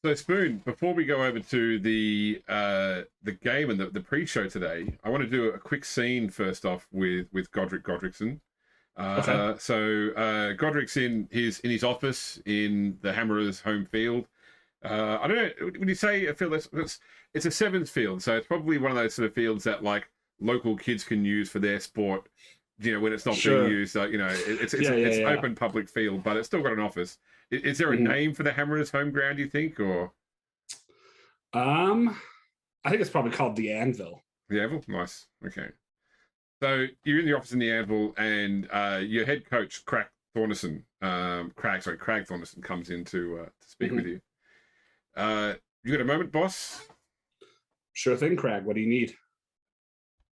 So Spoon, before we go over to the game and the pre-show today, I want to do a quick scene first off with Godric Godrickson. Okay. Godric's in his office in the Hammerers home field. I don't know. When you say a field, it's a sevens field, so it's probably one of those sort of fields that like local kids can use for their sport. You know, when it's not being Sure. used, it's Yeah, it's yeah, open public field, but it's still got an office. Is there a yeah. name for the Hammerers home ground? You think, or I think it's probably called the Anvil. the Anvil? Nice. Okay. So you're in the office in the Anvil, and your head coach, Crag Thornison, comes in to speak with you. You got a moment, boss? Sure thing, Crag. What do you need?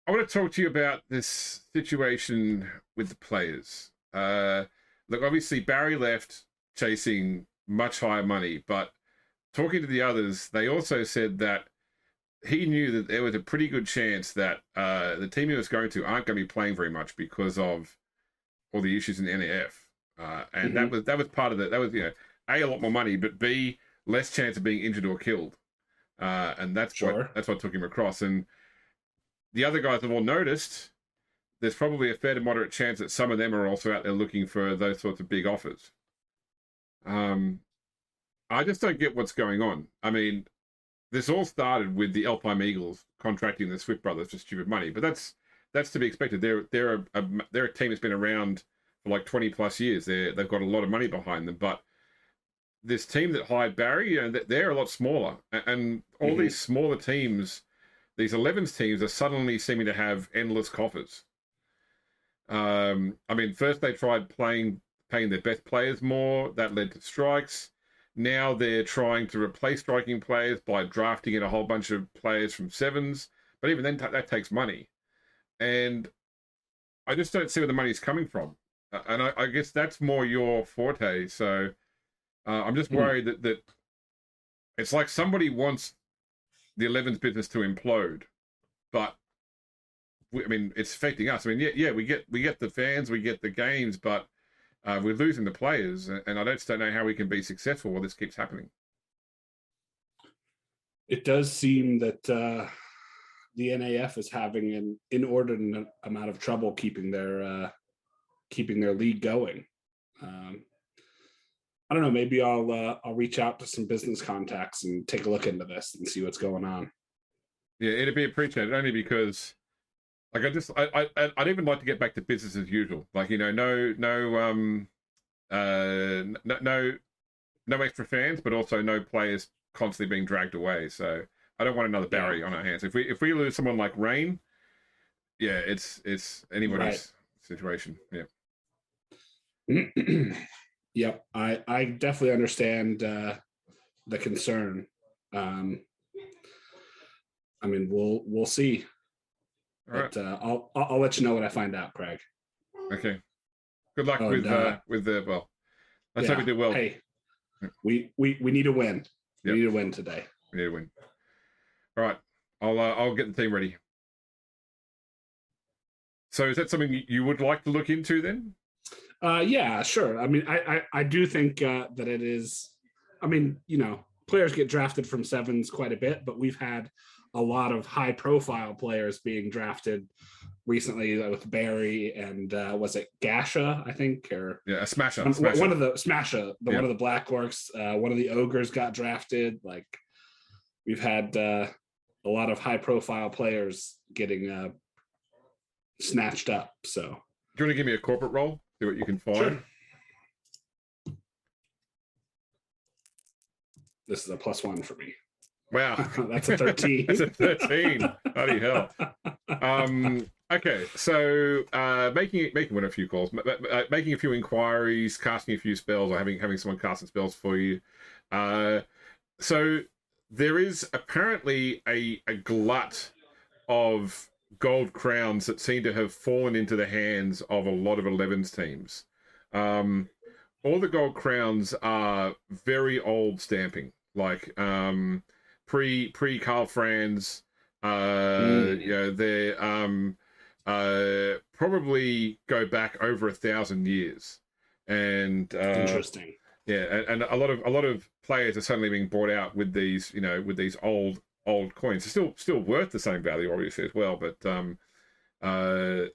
I want to talk to you about this situation with the players. Look, obviously Barry left chasing much higher money, but talking to the others, they also said that he knew that there was a pretty good chance that the team he was going to aren't going to be playing very much because of all the issues in the NAF. And that was part of it. That was, A, a lot more money, but B, less chance of being injured or killed. And that's what took him across. And the other guys have all noticed there's probably a fair to moderate chance that some of them are also out there looking for those sorts of big offers. I just don't get what's going on. I mean, this all started with the Alpine Eagles contracting the Swift brothers for stupid money, but that's to be expected. They're a team that's been around for like 20 plus years. They've got a lot of money behind them, but this team that hired Barry, they're a lot smaller, and all these smaller teams, these 11s teams, are suddenly seeming to have endless coffers. I mean, first they tried paying their best players more. That led to strikes. Now they're trying to replace striking players by drafting in a whole bunch of players from sevens. But even then, that takes money. And I just don't see where the money's coming from. And I guess that's more your forte. So I'm just worried that it's like somebody wants the 11's business to implode. But, I mean, it's affecting us. I mean, yeah, we get the fans, we get the games, but we're losing the players, and I just don't know how we can be successful while this keeps happening. It does seem that the NAF is having an inordinate amount of trouble keeping their league going. I don't know. Maybe I'll reach out to some business contacts and take a look into this and see what's going on. Yeah, it'd be appreciated only because, like, I'd even like to get back to business as usual. Like, no extra fans, but also no players constantly being dragged away. So I don't want another Barry on our hands. If we lose someone like Rain, yeah, it's anybody's situation. Yeah. Yep, I definitely understand the concern. I mean, we'll see. But I'll let you know what I find out, Craig. Okay. Good luck with the well. Let's hope we do well. Hey, we need a win. We need a win today. We need a win. All right. I'll get the team ready. So is that something you would like to look into then? Yeah, sure. I mean, I do think that it is. I mean, players get drafted from sevens quite a bit, but we've had a lot of high-profile players being drafted recently with Barry and was it Gasha, I think, or a Smasher. One of the Smasher, one of the Black Orcs, one of the Ogres got drafted. Like, we've had a lot of high-profile players getting snatched up. So, do you want to give me a corporate role? See what you can find. Sure. This is a +1 for me. Wow. That's a 13. That's a 13. Bloody hell. Okay, so making one a few calls, making a few inquiries, casting a few spells, or having someone casting spells for you. So there is apparently a glut of gold crowns that seem to have fallen into the hands of a lot of 11s teams. All the gold crowns are very old stamping, like pre Carl Franz. They probably go back over 1,000 years, and interesting. Yeah, and a lot of players are suddenly being bought out with these, with these old coins. They're still worth the same value, obviously, as well. But uh,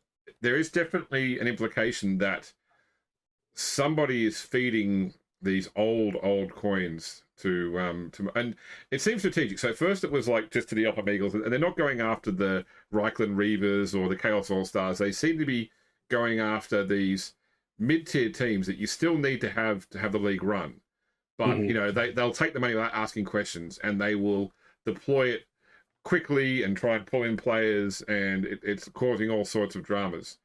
there is definitely an implication that somebody is feeding these old coins and it seems strategic. So first it was like just to the Alpha Eagles, and they're not going after the Reichland Reavers or the Chaos All Stars. They seem to be going after these mid-tier teams that you still need to have the league run. But they'll take the money without asking questions, and they will deploy it quickly and try and pull in players, and it's causing all sorts of dramas.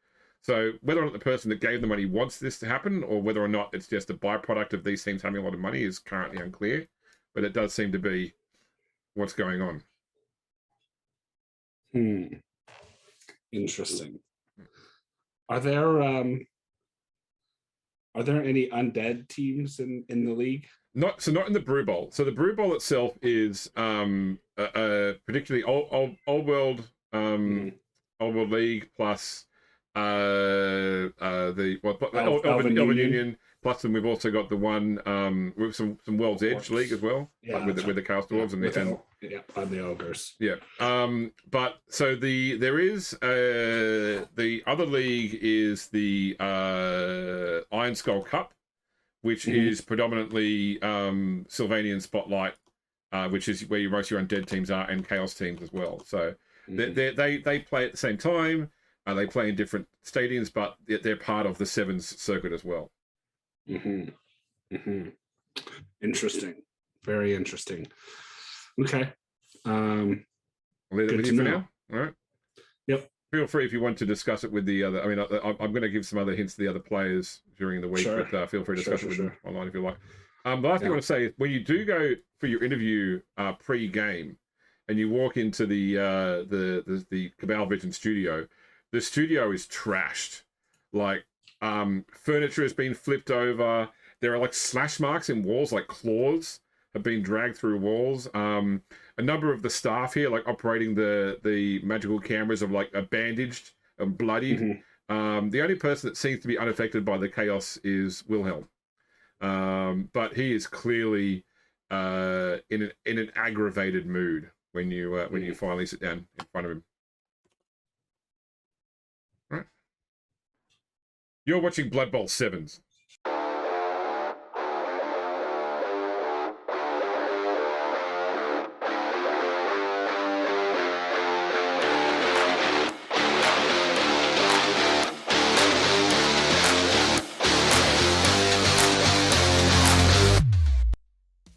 So whether or not the person that gave the money wants this to happen, or whether or not it's just a byproduct of these teams having a lot of money, is currently unclear. But it does seem to be what's going on. Interesting. Are there any undead teams in the league? Not in the Brew Bowl. So the Brew Bowl itself is particularly old world league plus Elven Union. Plus, then we've also got the one with some World's Edge League as well, with the Chaos Dwarves and the Ogres. Yeah. But so there is the other league is the Iron Skull Cup, which is predominantly Sylvanian Spotlight, which is where most of your undead teams are, and Chaos teams as well. So they play at the same time. They play in different stadiums, but they're part of the Sevens circuit as well. Interesting. Very interesting. Okay. I'll leave it with you for now. All right. Yep. Feel free if you want to discuss it with the other. I mean, I'm going to give some other hints to the other players during the week, but feel free to discuss it with them online if you like. The last thing I want to say is when you do go for your interview pre-game, and you walk into the Cabal Vision studio, the studio is trashed. Like furniture has been flipped over. There are like slash marks in walls, like claws have been dragged through walls. A number of the staff here, like operating the magical cameras, are like bandaged and bloodied. The only person that seems to be unaffected by the chaos is Wilhelm, but he is clearly in an aggravated mood when you finally sit down in front of him. All right. You're watching Blood Bowl Sevens.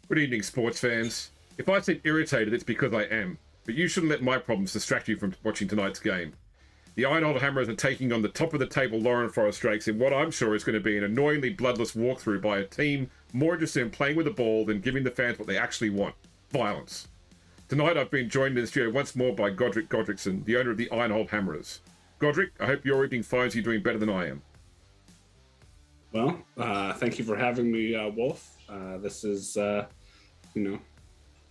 Good evening, sports fans. If I seem irritated, it's because I am. But you shouldn't let my problems distract you from watching tonight's game. The Ironhold Hammerers are taking on the top of the table Loren Forest Drakes in what I'm sure is going to be an annoyingly bloodless walkthrough by a team more interested in playing with the ball than giving the fans what they actually want: violence. Tonight I've been joined in the studio once more by Godric Godrickson, the owner of the Ironhold Hammerers. Godric, I hope your evening finds you doing better than I am. Well, thank you for having me, Wolf. This is,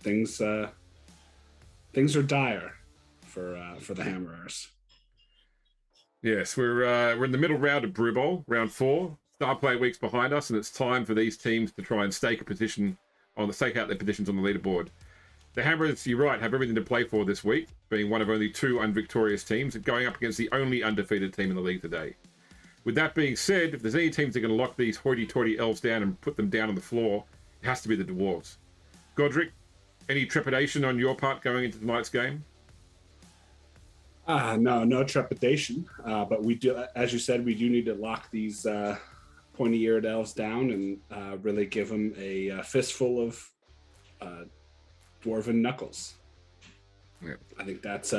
things are dire for the Hammerers. Yes, we're in the middle round of Brew Bowl, round 4. Star Play Week's behind us, and it's time for these teams to try and stake out their positions on the leaderboard. The Hammerers, you're right, have everything to play for this week, being one of only 2 unvictorious teams and going up against the only undefeated team in the league today. With that being said, if there's any teams that are going to lock these hoity-toity elves down and put them down on the floor, it has to be the Dwarves. Godric, any trepidation on your part going into tonight's game? No trepidation. But we do, as you said, we do need to lock these pointy-eared elves down and really give them a fistful of dwarven knuckles. Yeah. I think that's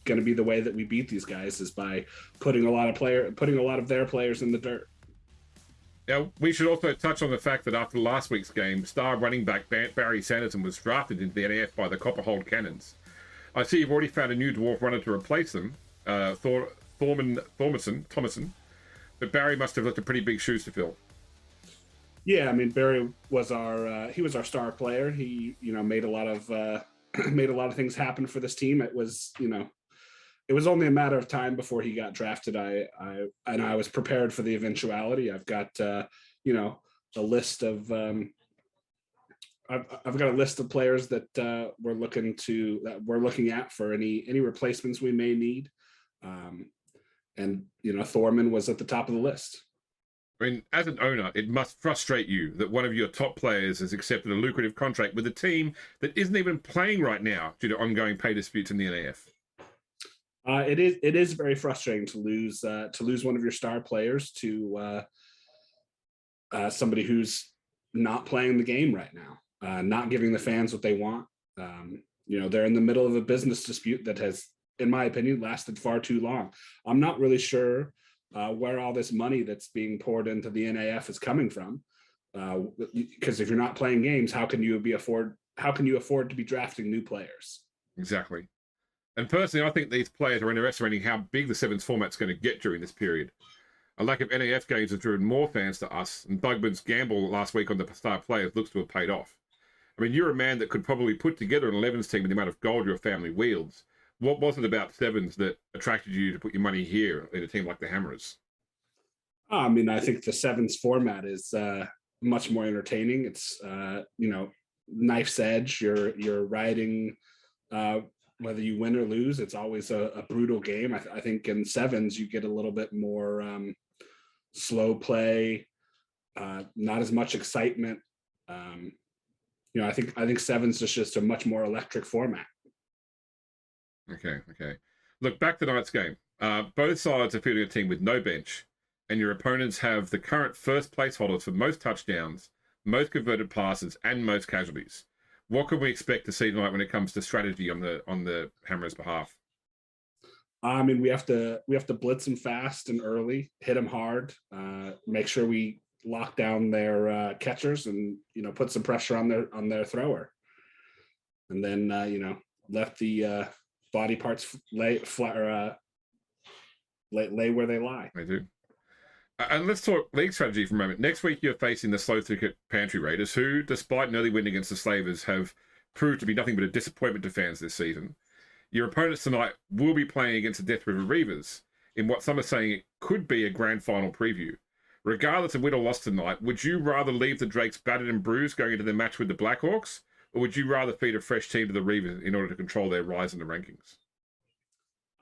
going to be the way that we beat these guys, is by putting a lot of their players in the dirt. Now, we should also touch on the fact that after last week's game, star running back Barry Sanderson was drafted into the NAF by the Copperhold Cannons. I see you've already found a new dwarf runner to replace them, Thomason, but Barry must have left a pretty big shoes to fill. Yeah, I mean, Barry was our star player. He made a lot of things happen for this team. It was only a matter of time before he got drafted. I was prepared for the eventuality. I've got a list of I've got a list of players that we're looking at for any replacements we may need. And Thorman was at the top of the list. I mean, as an owner, it must frustrate you that one of your top players has accepted a lucrative contract with a team that isn't even playing right now due to ongoing pay disputes in the NAF. It is very frustrating to lose one of your star players to somebody who's not playing the game right now, not giving the fans what they want. They're in the middle of a business dispute that has, in my opinion, lasted far too long. I'm not really sure where all this money that's being poured into the NAF is coming from. Because if you're not playing games, how can you afford to be drafting new players? Exactly. And personally, I think these players are underestimating how big the Sevens format's going to get during this period. A lack of NAF games has driven more fans to us, and Bugman's gamble last week on the star players looks to have paid off. I mean, you're a man that could probably put together an 11s team with the amount of gold your family wields. What was it about Sevens that attracted you to put your money here in a team like the Hammerers? I mean, I think the Sevens format is much more entertaining. It's knife's edge. You're riding whether you win or lose. It's always a brutal game. I think in Sevens you get a little bit more slow play, not as much excitement. I think Sevens is just a much more electric format. Okay. Look, back to tonight's game. Both sides are fielding a team with no bench, and your opponents have the current first place holders for most touchdowns, most converted passes, and most casualties. What can we expect to see tonight when it comes to strategy on the Hammerers' behalf? I mean, we have to blitz them fast and early, hit them hard, make sure we lock down their catchers, and put some pressure on their thrower, and then let the body parts lay where they lie. They do. And let's talk league strategy for a moment. Next week, you're facing the Slow Thicket Pantry Raiders, who, despite an early win against the Slavers, have proved to be nothing but a disappointment to fans this season. Your opponents tonight will be playing against the Death River Reavers in what some are saying it could be a grand final preview. Regardless of win or loss tonight, would you rather leave the Drakes battered and bruised going into the match with the Blackhawks, or would you rather feed a fresh team to the Reavers in order to control their rise in the rankings?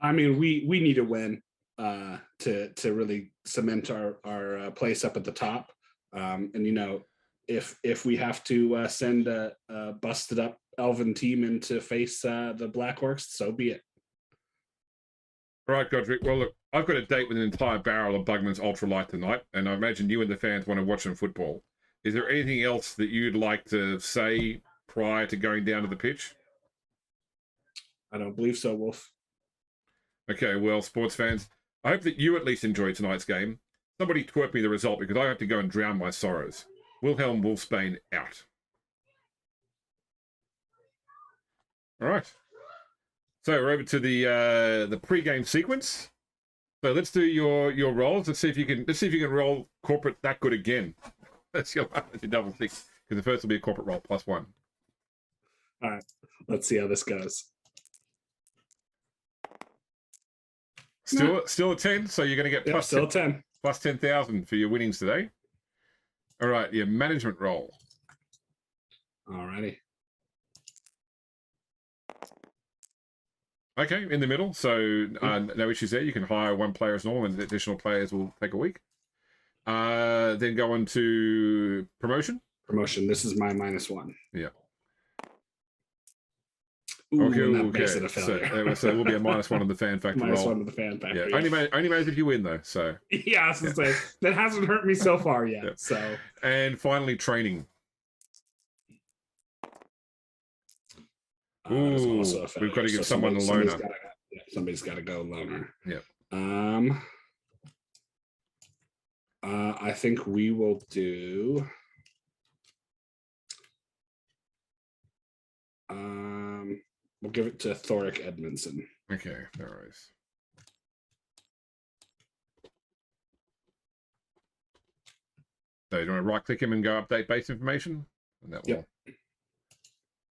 I mean, we need a win to really cement our place up at the top. And if we have to send a busted up Elven team in to face the Blackhawks, so be it. All right, Godric. Well, look, I've got a date with an entire barrel of Bugman's Ultralight tonight, and I imagine you and the fans want to watch some football. Is there anything else that you'd like to say prior to going down to the pitch? I don't believe so, Wolf. Okay, well, sports fans, I hope that you at least enjoyed tonight's game. Somebody twerp me the result because I have to go and drown my sorrows. Wilhelm Wolfsbane out. All right. So we're over to the pre-game sequence. So let's do your rolls. Let's see if you can roll corporate that good again. That's your double six, because the first will be a corporate roll +1. All right. Let's see how this goes. Still a 10, so you're going to get still 10. Plus 10,000 for your winnings today. All right, your management roll. All righty. Okay, in the middle, so no issues there. You can hire one player as normal, and the additional players will take a week. Then go on to promotion. Promotion. This is my -1. Yeah. Ooh, okay. That makes it a failure. So it will be a -1 on the fan factor roll. -1 on the fan factor. Yeah. Only matters if you win, though. So yeah, I was gonna say that hasn't hurt me so far yet. Yeah. So and finally, training. Ooh, we've got to give someone a loner. Somebody's got to go loner. Yeah. I think we will do. We'll give it to Thoric Edmondson. Okay, no worries. So you want to right-click him and go update base information? And that will. Yep.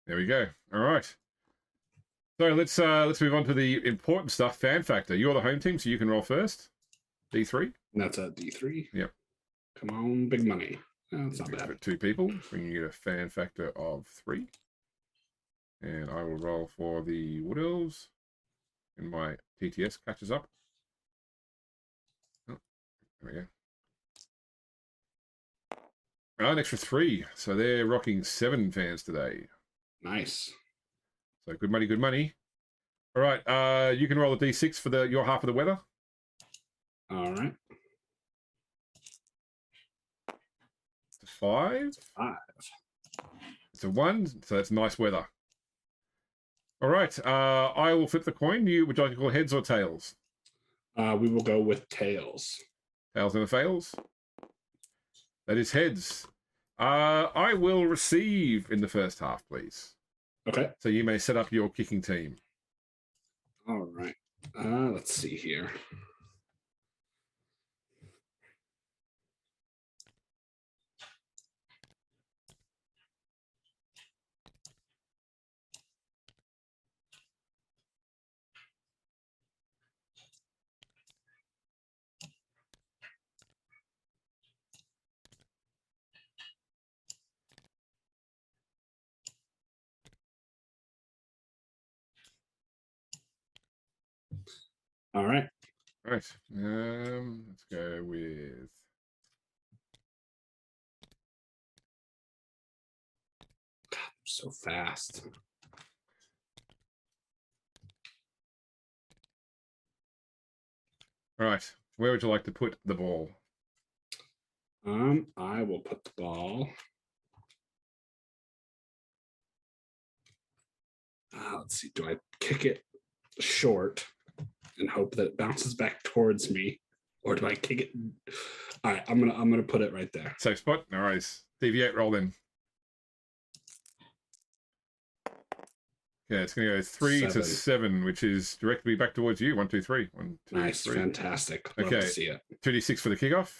There we go. All right. So let's move on to the important stuff. Fan factor. You're the home team, so you can roll first. D3. And that's a D3. Yep. Come on, big money. That's not bad. For 2 people, bringing you a fan factor of 3. And I will roll for the Wood Elves. And my TTS catches up. Oh, there we go. Oh, an extra 3. So they're rocking 7 fans today. Nice. So good money, good money. All right, you can roll a d6 for your half of the weather. All right. It's a 5. 5. It's a 1, so that's nice weather. All right, I will flip the coin. Would you like to call heads or tails? We will go with tails. Tails never fails. That is heads. I will receive in the first half, please. Okay. So you may set up your kicking team. All right. Let's see here. All right. All right. Let's go with So fast. all right. Where would you like to put the ball? I will put the ball. Let's see. Do I kick it short and hope that it bounces back towards me, or do I kick it? All right. I'm gonna put it right there. Safe spot. No worries. Deviate. Roll then. Yeah, it's going to go 3 to 7, which is directly back towards you. 1, 2, 3. 1, 2, nice, 3. Fantastic. Love okay. To see it. 2d6 for the kickoff.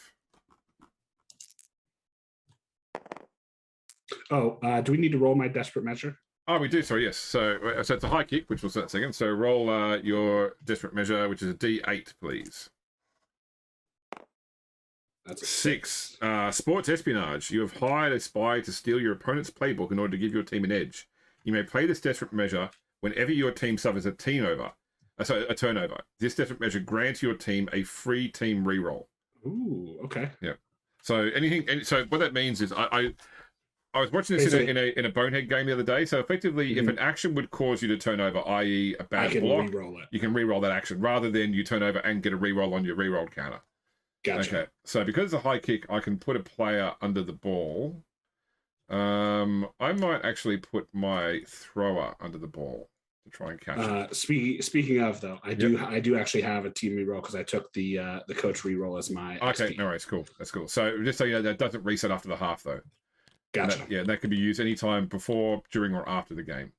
Oh, do we need to roll my desperate measure? Oh, we do. Sorry, yes. So it's a high kick, which we'll set second. So roll your desperate measure, which is a d8, please. That's a 6. Sports espionage. You have hired a spy to steal your opponent's playbook in order to give your team an edge. You may play this desperate measure whenever your team suffers a turnover. This desperate measure grants your team a free team reroll. Ooh, okay. Yeah. So so what that means is I was watching this in a bonehead game the other day. So effectively, if an action would cause you to turn over, i.e. a bad block, you can reroll that action rather than you turn over and get a reroll on your reroll counter. Gotcha. Okay. So because it's a high kick, I can put a player under the ball. I might actually put my thrower under the ball to try and catch it. Speaking of though, I do actually have a team reroll because I took the coach reroll as my okay. XP. No worries, cool. That's cool. So just so you know, that doesn't reset after the half though. Gotcha. That can be used anytime before, during, or after the game.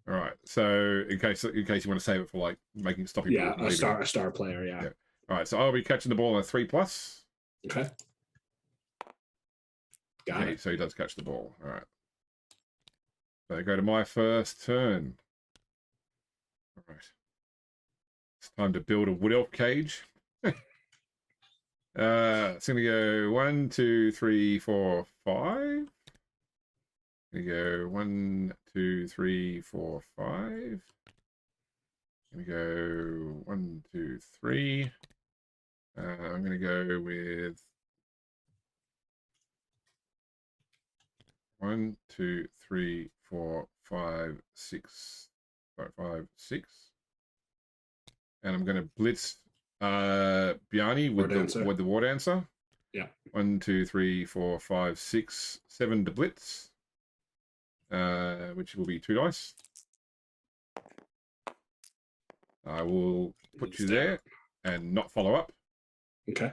All right. So in case you want to save it for like stopping. Yeah, a star player. Yeah. All right. So I'll be catching the ball on a 3+. Okay. Got it. So he does catch the ball. All right. So I go to my first turn. All right. It's time to build a Wood Elf cage. It's going to go 1, 2, 3, 4, 5. Going to go 1, 2, 3, 4, 5. Going to go 1, 2, 3. I'm going to go with 1, 2, 3, 4, 5, 6. 5, 6. And I'm going to blitz Bjarni with the war dancer. Yeah. 1, 2, 3, 4, 5, 6, 7 to blitz. Which will be 2 dice. I will put you there and not follow up. Okay.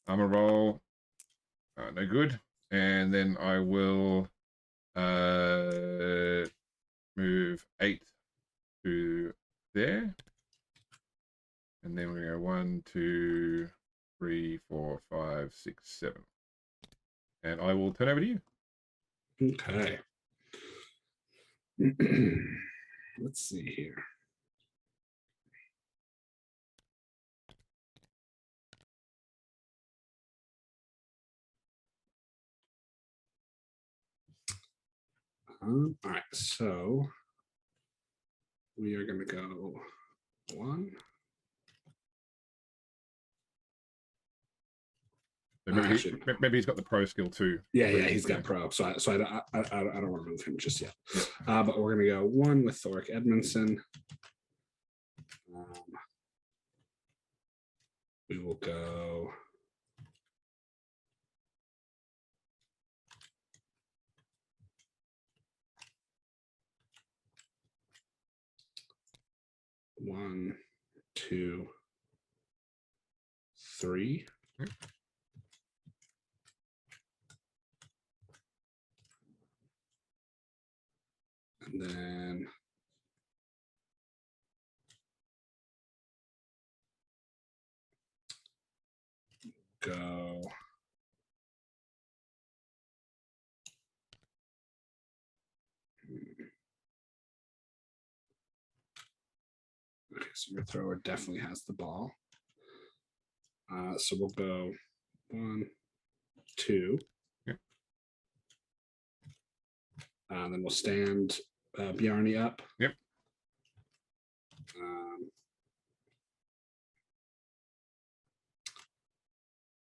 Armor roll. No good. And then I will move 8 to there. And then we're going to go 1, 2, 3, 4, 5, 6, 7. And I will turn over to you. Okay. Let's see here. All right, so we are going to go 1. So maybe, Actually, maybe he's got the pro skill too. yeah, he's got pro. So I don't want to move him just yet. Yep. But we're going to go 1 with Thoric Edmondson. We will go. One, 2, 3. Yep. And then go. Okay, so your thrower definitely has the ball. So we'll go 1, 2. Yep. Then we'll stand Bjarni up. Yep.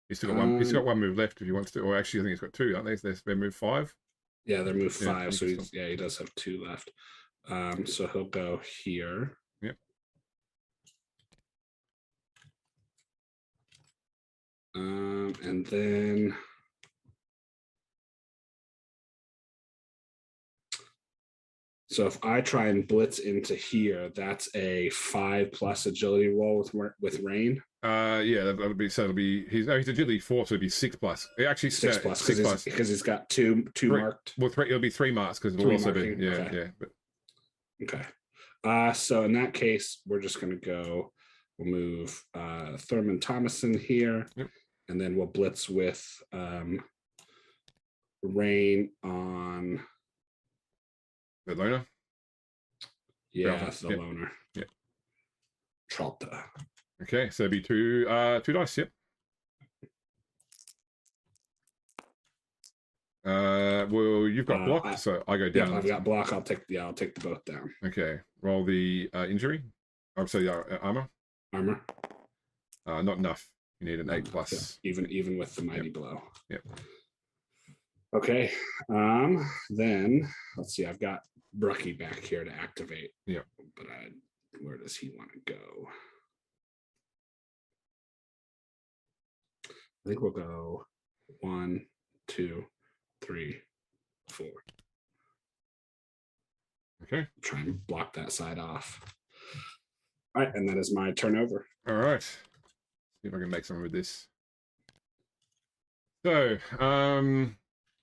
He's still got one. He's got one move left if he wants to. Or actually, I think he's got 2, aren't they? They're move 5. Yeah, they're move 5. Yeah, So he does have 2 left. So he'll go here. Yep. And then so if I try and blitz into here, that's a 5+ agility roll with rain. Yeah, that would be so. It'll be he's agility 4, so it'd be 6+. Actually, 6+ because he's got 2 marked. Well, it'll be 3 marks because it'll also marking. be Okay. yeah. But okay. So in that case, we're just going to go. We'll move Thurman Thomason here, yep. And then we'll blitz with rain on the loner. Yeah, the loner. Yeah. Tralta. Okay, so it'd be 2 dice. Yep. Well, you've got block, so I go down. Yeah, I've got block. I'll take the both down. Okay, roll the injury. I'm sorry, armor. Armor. Not enough. You need an 8+. Yeah. Even with the mighty blow. Yep. Okay. Then let's see. I've got Brucky back here to activate. Yep. But where does he want to go? I think we'll go 1, 2, 3, 4. Okay. Try and block that side off. All right, and that is my turnover. All right. See if I can make something with this. So,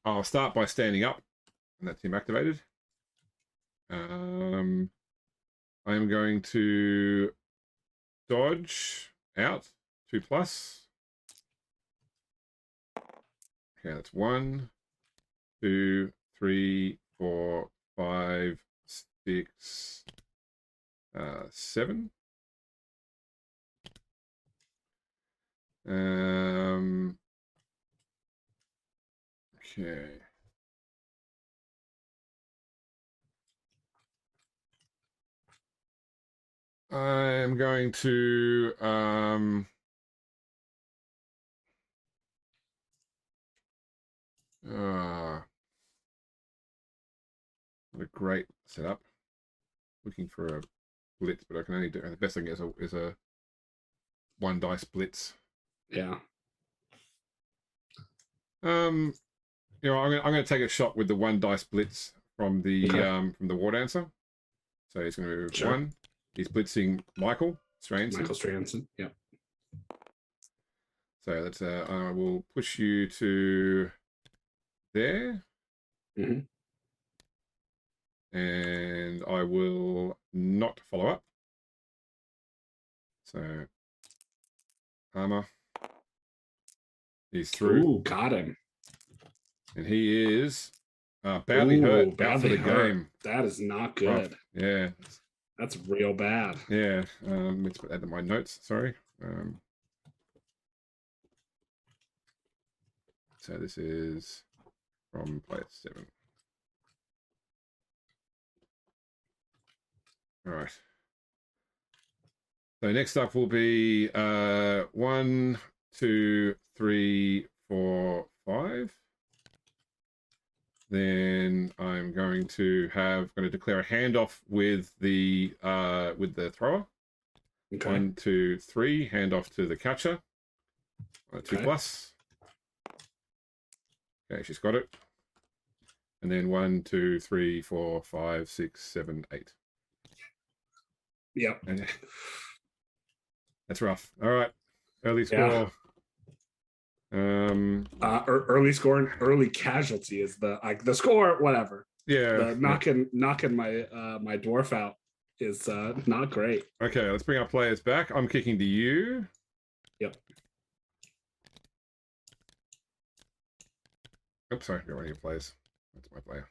I'll start by standing up, and that's him activated. I am going to dodge out 2+. Okay, that's 1, 2, 3, 4, 5, 6, 7. Okay. I'm going to what a great setup. Looking for a blitz, but I can only do the best I can get is a 1 dice blitz. Yeah. I'm going to take a shot with the 1 dice blitz from the War Dancer. So he's going to move 1. He's blitzing Michael Stranson. Michael Stranson. Yep. So that's I will push you to there. Mm-hmm. And I will not follow up. So armor. He's through. Ooh, got him. And he is badly hurt. Out for the game. That is not good. Rough. Yeah. That's real bad. Yeah. Let's put that in my notes. Sorry. So this is from player 7. All right. So next up will be 1, 2, 3, 4, 5. Then I'm going to declare a handoff with the thrower. Okay. 1, 2, 3. Handoff to the catcher. 2 plus. Okay, she's got it. And then 1, 2, 3, 4, 5, 6, 7, 8. Yep. And that's rough. All right. Early score. Early score and early casualty is the score. Whatever. Yeah. Knocking my my dwarf out is not great. Okay, let's bring our players back. I'm kicking to you. Yep. Oops, sorry, got one of your players. That's my player.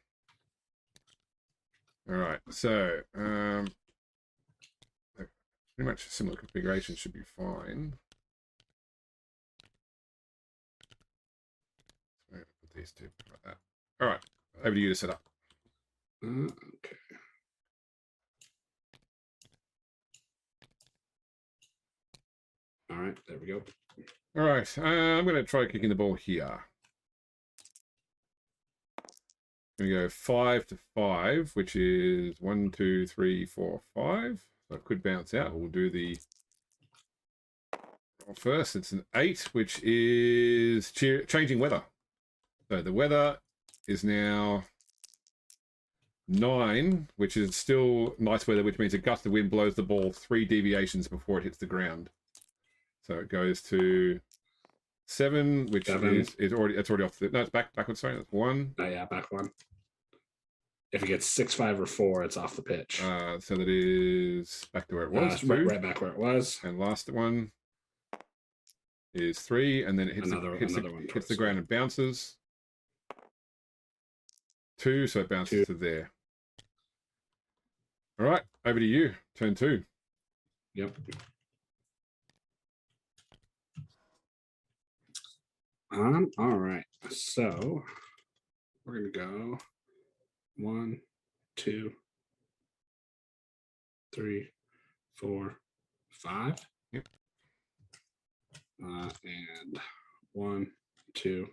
All right, so pretty much similar configuration should be fine. So put these two like that. All right, over to you to set up. Okay. All right, there we go. All right, I'm going to try kicking the ball here. I'm going to go 5 to 5, which is 1, 2, 3, 4, 5. So it could bounce out. We'll do the roll first. It's an 8, which is changing weather. So the weather is now 9, which is still nice weather, which means a gust of wind blows the ball 3 deviations before it hits the ground. So it goes to 7, which is already off the. No, it's backwards. Sorry, that's 1. Oh yeah, back 1. If it gets 6, 5, or 4, it's off the pitch. So that is back to where it was. Right back where it was. And last one is 3, and then it hits the ground and bounces. 2, so it bounces to there. All right, over to you. Turn 2. Yep. All right. So we're gonna go 1, 2, 3, 4, 5. Yep. And 1, 2,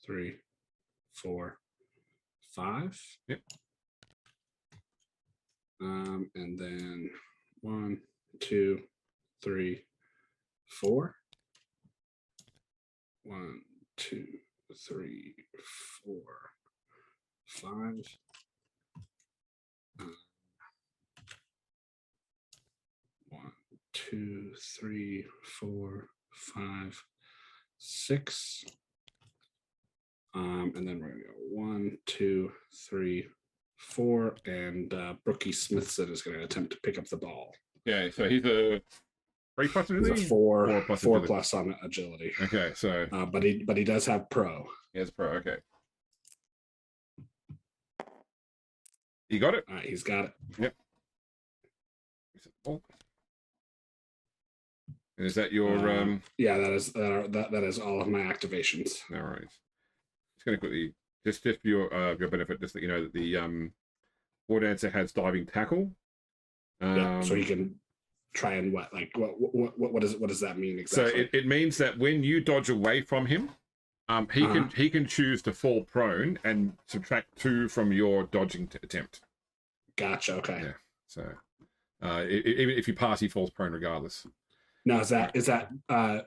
3, 4, 5. Yep. And then 1, 2, 3, 4. 1, 2, 3, 4, 5. 1, 2, 3, 4, 5, 6. And then we're gonna go 1, 2, 3, 4, and Brookie Smithson is gonna attempt to pick up the ball. Yeah, so he's a 3 plus agility? He's a 4 plus on agility. Okay, so but he does have pro. He has pro, okay. You got it? All right, he's got it. Yep. And is that your yeah, that is all of my activations. All right. Just gonna quickly just for your benefit, just that you know that the War Dancer has diving tackle. Yeah, so he can try and what does that mean exactly? So it means that when you dodge away from him, he can choose to fall prone and subtract 2 from your dodging attempt. Gotcha. Okay. Yeah. So even if you pass, he falls prone regardless. Now is that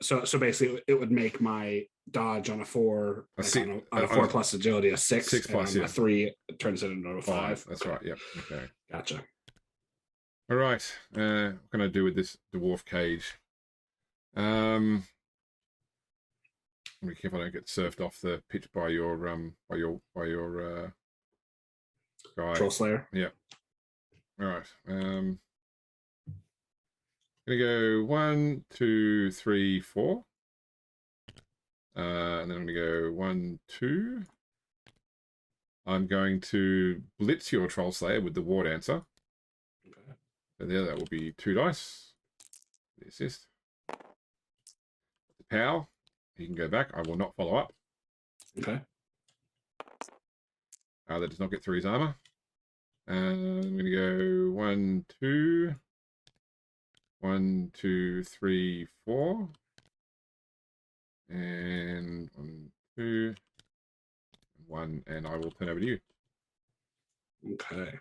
so basically it would make my dodge on a 4 on a 4 plus agility a 6. 6 plus, and a 3 turns it into a 5. That's right. Yep. Okay. Gotcha. All right. What can I do with this dwarf cage? Be careful I don't get surfed off the pitch by your guy. Troll Slayer. Yeah. All right. Gonna go 1, 2, 3, 4. And then I'm gonna go 1, 2. I'm going to blitz your Troll Slayer with the War Dancer. Okay. So there, that will be 2 dice. The assist. The power. He can go back. I will not follow up. Okay. That does not get through his armor. I'm gonna go 1, 2, 1, 2, 3, 4, and 1, 2, 1, and I will turn over to you. Okay.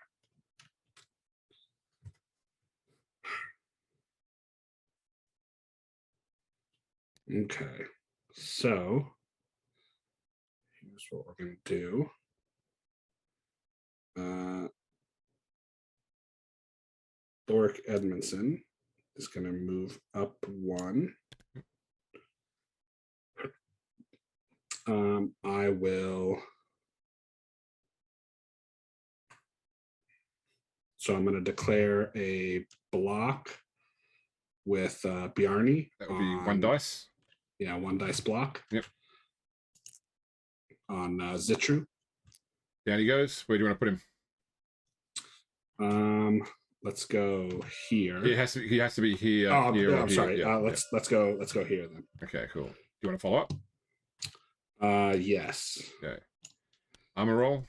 Okay. So here's what we're going to do. Dork Edmondson is going to move up 1. I will. So I'm going to declare a block with Bjarni. That would be 1 dice. Yeah, 1 dice block. Yep. On Zitru. Down he goes. Where do you want to put him? Let's go here. He has to be here. Oh, here I'm here. sorry. Yeah, let's go here then. Okay, cool. Do you want to follow up? Yes. Okay. Armor roll.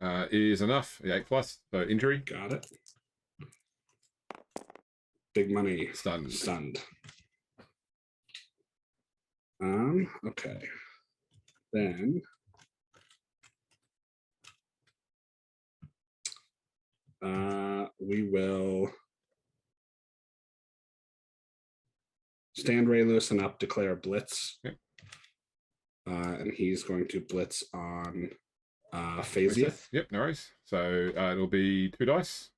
Is enough. 8+. So injury. Got it. Big money. Stunned. Okay. Then we will stand Ray Lewison up, declare blitz. Yep. And he's going to blitz on Phasiath. Yep, no worries. So it'll be 2 dice.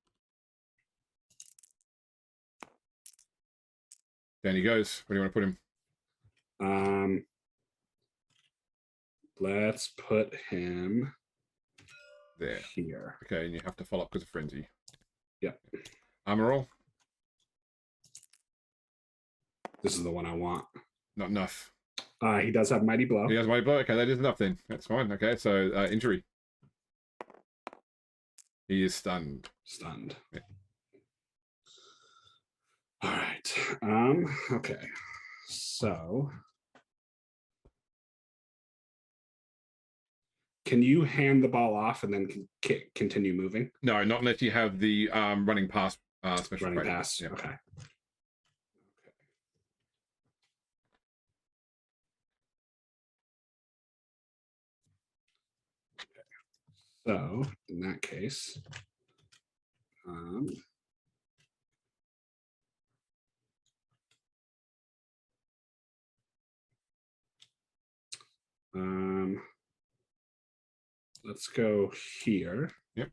Down he goes. Where do you want to put him? Let's put him there. Here. Okay, and you have to follow up because of frenzy. Yep. Armor roll. This is the one I want. Not enough. He does have Mighty Blow. He has Mighty Blow. Okay, that is enough then. That's fine. Okay, so injury. He is stunned. Yeah. All right. Okay. So can you hand the ball off and then continue moving? No, not unless you have the running pass special. Running pass. Yeah. Okay. So in that case, let's go here. Yep.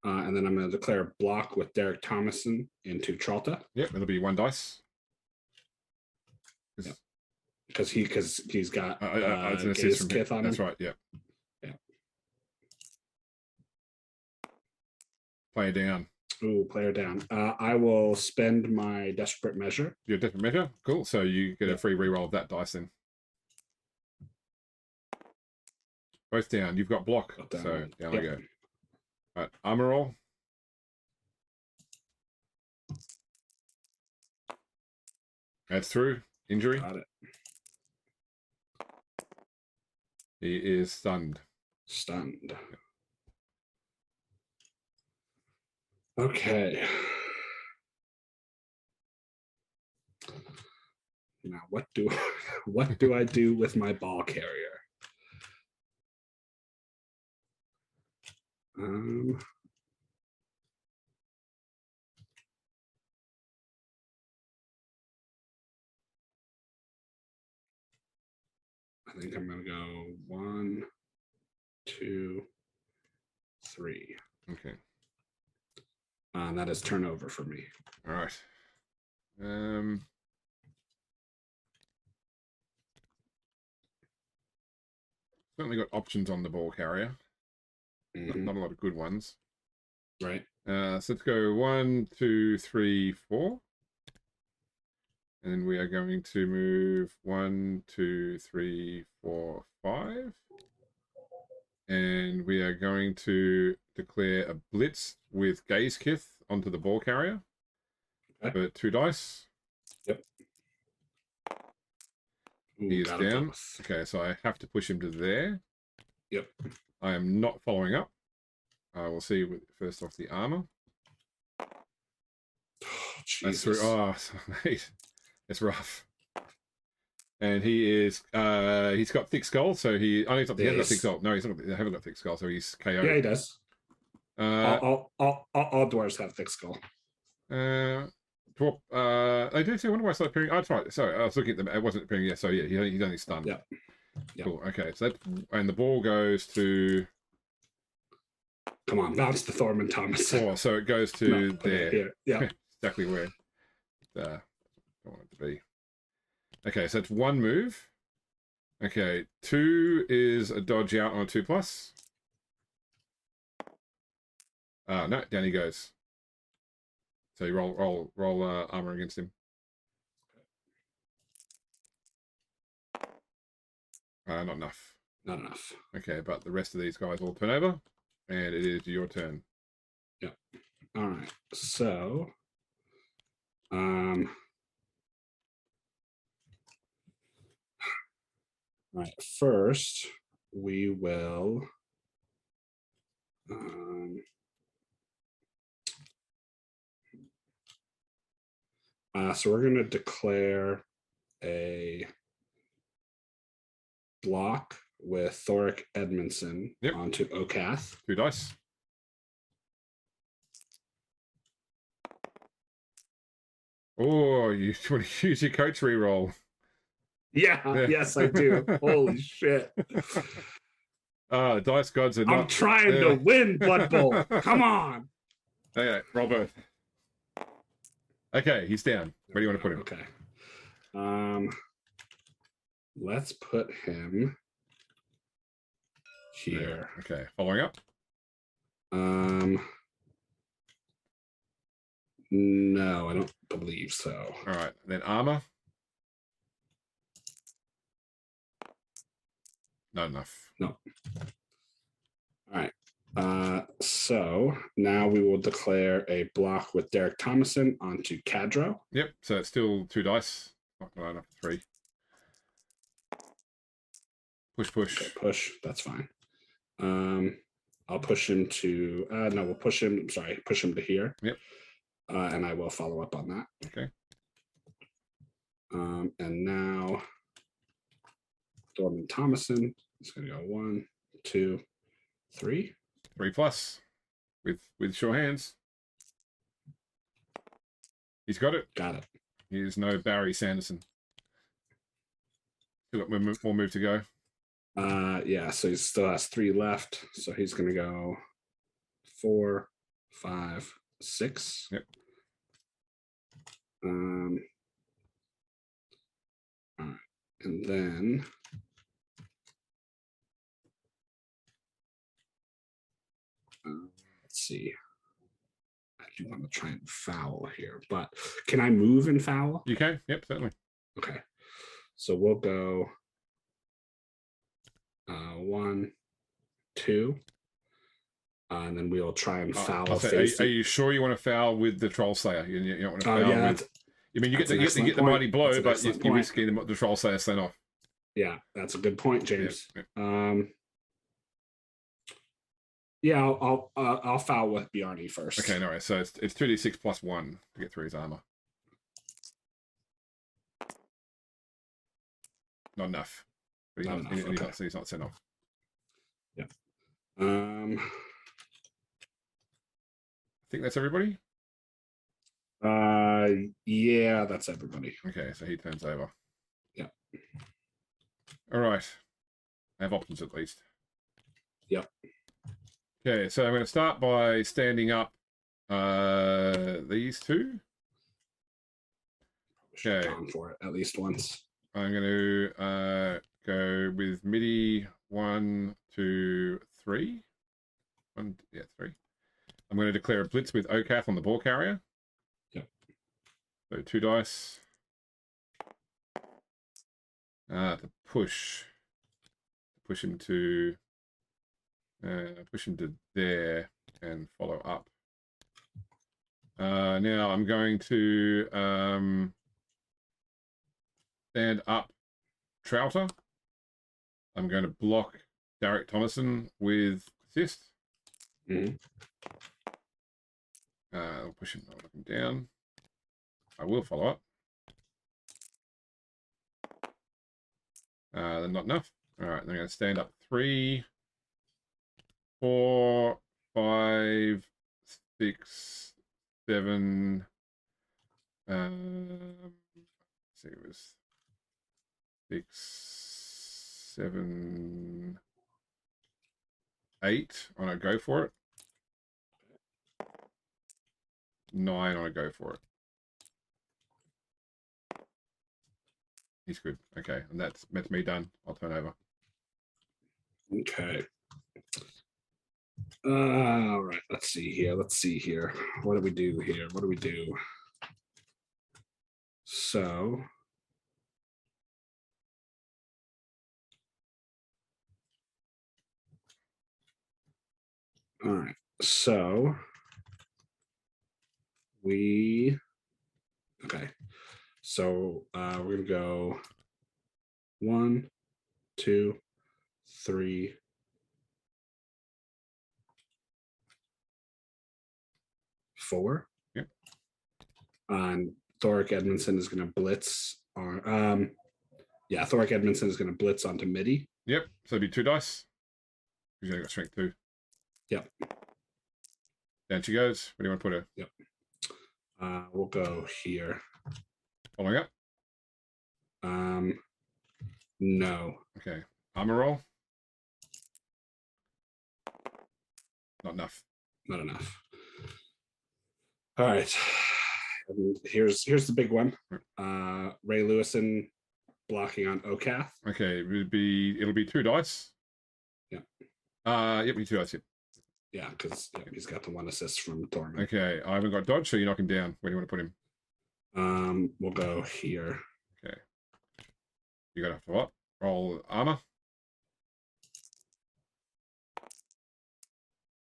And then I'm going to declare a block with Derek Thomason into Tralta. Yep, it'll be 1 dice. Yep. Because he's got it's an assist from Kith on him. That's right. Yeah. Player down. Ooh, player down. I will spend my desperate measure. Your desperate measure? Cool. So you get a free reroll of that dice then. Both down. You've got block. So down we go. All right. Armor roll. That's through. Injury. Got it. He is stunned. Okay. Now what do I do with my ball carrier? I think I'm gonna go 1, 2, 3. Okay. And that is turnover for me. All right. Certainly got options on the ball carrier. Not a lot of good ones. Right. So let's go 1, 2, 3, 4. And we are going to move 1, 2, 3, 4, 5. And we are going to declare a blitz with Gaze Kith onto the ball carrier. Okay. For 2 dice. Yep. Ooh, He is got 'em down. both. Okay, so I have to push him to there. Yep. I am not following up. I will see first off the armor. Oh, That's through. Jesus. Oh, mate, it's rough. And he is. He's got thick skull, so he. Oh, he's not. He hasn't got thick skull. No, he's not. They haven't got thick skull, so he's KO. Yeah, he does. Uh, All dwarves have thick skull. I do see. I wonder why it's not appearing. Oh, that's right. Sorry, I was looking at them. It wasn't appearing yet. So yeah, he's only stunned. Yeah. Yep. Cool. Okay, so that and the ball goes to. Come on, bounce the Thorman Thomas. Oh, so it goes to No, there. here. Yeah. Exactly where. I want it to be. Okay, so it's one move. Okay, 2 is a dodge out on a 2+. No, down he goes. So you roll armor against him. Not enough. Not enough. Okay, but the rest of these guys will turn over, and it is your turn. Yeah. All right. So, right. First, we will. So we're going to declare a block with Thoric Edmondson onto Okath. 2 dice. Oh, you want to use your coach reroll? Yeah, yes, I do. Holy shit. Dice gods are not... I'm trying to win, Blood Bowl. Come on. Okay, roll both. Okay, he's down. Where do you want to put him? Okay. Let's put him here. Okay, following up. No, I don't believe so. All right, then armor. Not enough. No. All right. So now we will declare a block with Derek Thomason onto Cadro. Yep, so it's still 2 dice. Not enough, 3. Push. Okay, push. That's fine. I'll push him to. No, we'll push him. I'm sorry, push him to here. Yep. And I will follow up on that. Okay. And now, Thorman Thomason is going to go 1, 2, 3. 3+ with sure hands. He's got it. Got it. He's no Barry Sanderson. Still got more move to go. Yeah, so he still has 3 left. So he's going to go 4, 5, 6. Yep. All right. And then let's see. I do want to try and foul here, but can I move and foul? You can? Yep, certainly. Okay. So we'll go 1, 2. And then we'll try and foul. Are you sure you want to foul with the Troll Slayer? You don't want to foul with... I mean, you get the mighty blow, but you're risking the Troll Slayer sent off. Yeah, that's a good point, James. Yeah. I'll foul with Bjarni first. Okay, no, so it's 2d6 plus 1 to get through his armor. Not enough. But he's not sent off. Yeah. I think that's everybody. Yeah, that's everybody. Okay, so he turns over. Yeah. All right. I have options at least. Yep. Okay, so I'm going to start by standing up these 2. Okay. Gone for it at least once. I'm going to go with MIDI 1, 2, 3. 3. I'm going to declare a blitz with Okath on the ball carrier. Yep. So 2 dice. To push him to there and follow up. Now I'm going to stand up Trouter. I'm going to block Derek Thomason with assist. I'll push him down. I will follow up. Then not enough. All right, then I'm going to stand up 3, 4, 5, 6, 7. Let's see, it was 6, 7, 8 on a go for it. 9 on a go for it. He's good. Okay, and that's me done. I'll turn over. Okay. All right. Let's see here. What do we do here? So. All right. So. Okay. So we're going to go 1, 2, 3, 4. Yep. And Thoric Edmondson is going to blitz on. Thoric Edmondson is going to blitz onto midi. Yep. So it'd be 2 dice. He's only got strength 2. Yep. Down she goes. Where do you want to put her? Yep. We'll go here. Following up. No. Okay. Armor roll. Not enough. Not enough. All right. And here's the big one. Ray Lewison blocking on Okath. Okay, it'll be 2 dice. Yeah. Yep, 2 dice. Yep. Yeah, because he's got the 1 assist from Thorman. Okay, I haven't got dodge, so you knock him down. Where do you want to put him? We'll go here. Okay. You got to follow up. Roll armor.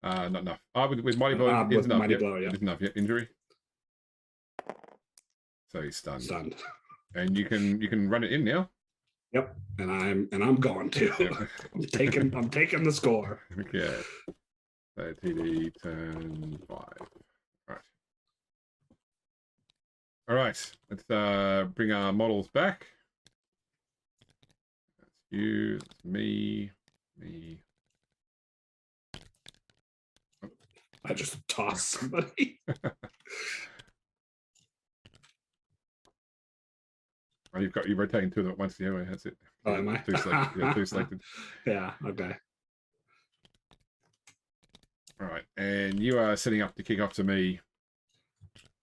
Not enough. With mighty blow, with enough. mighty Yep. blow, yeah. It's enough. Yep. Injury. So he's stunned. Stunned. And you can run it in now. Yep. And I'm going to. Yep. I'm taking the score. Okay. So TD turn 5. All right. Let's bring our models back. That's you. That's me. I just tossed somebody. Oh, you're rotating 2 of them at once. Yeah, that's it. Oh, am I? 2 selected. Yeah, 2 selected. Yeah. Okay. All right, and you are setting up to kick off to me.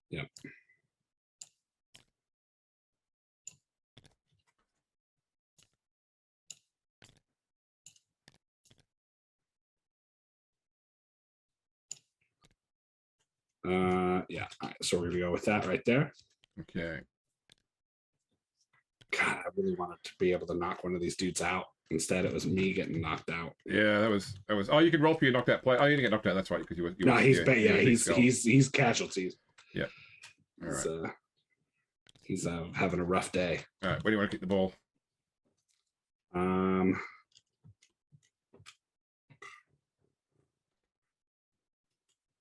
Yep. Yeah. All right, so we're gonna go with that right there. Okay. God, I really wanted to be able to knock one of these dudes out. Instead, it was me getting knocked out. Yeah, that was. Oh, you can roll for your knocked out play. Oh, you didn't get knocked out. That's right, because you No, he's casualties. Yeah. All right. He's having a rough day. All right. Where do you want to kick the ball?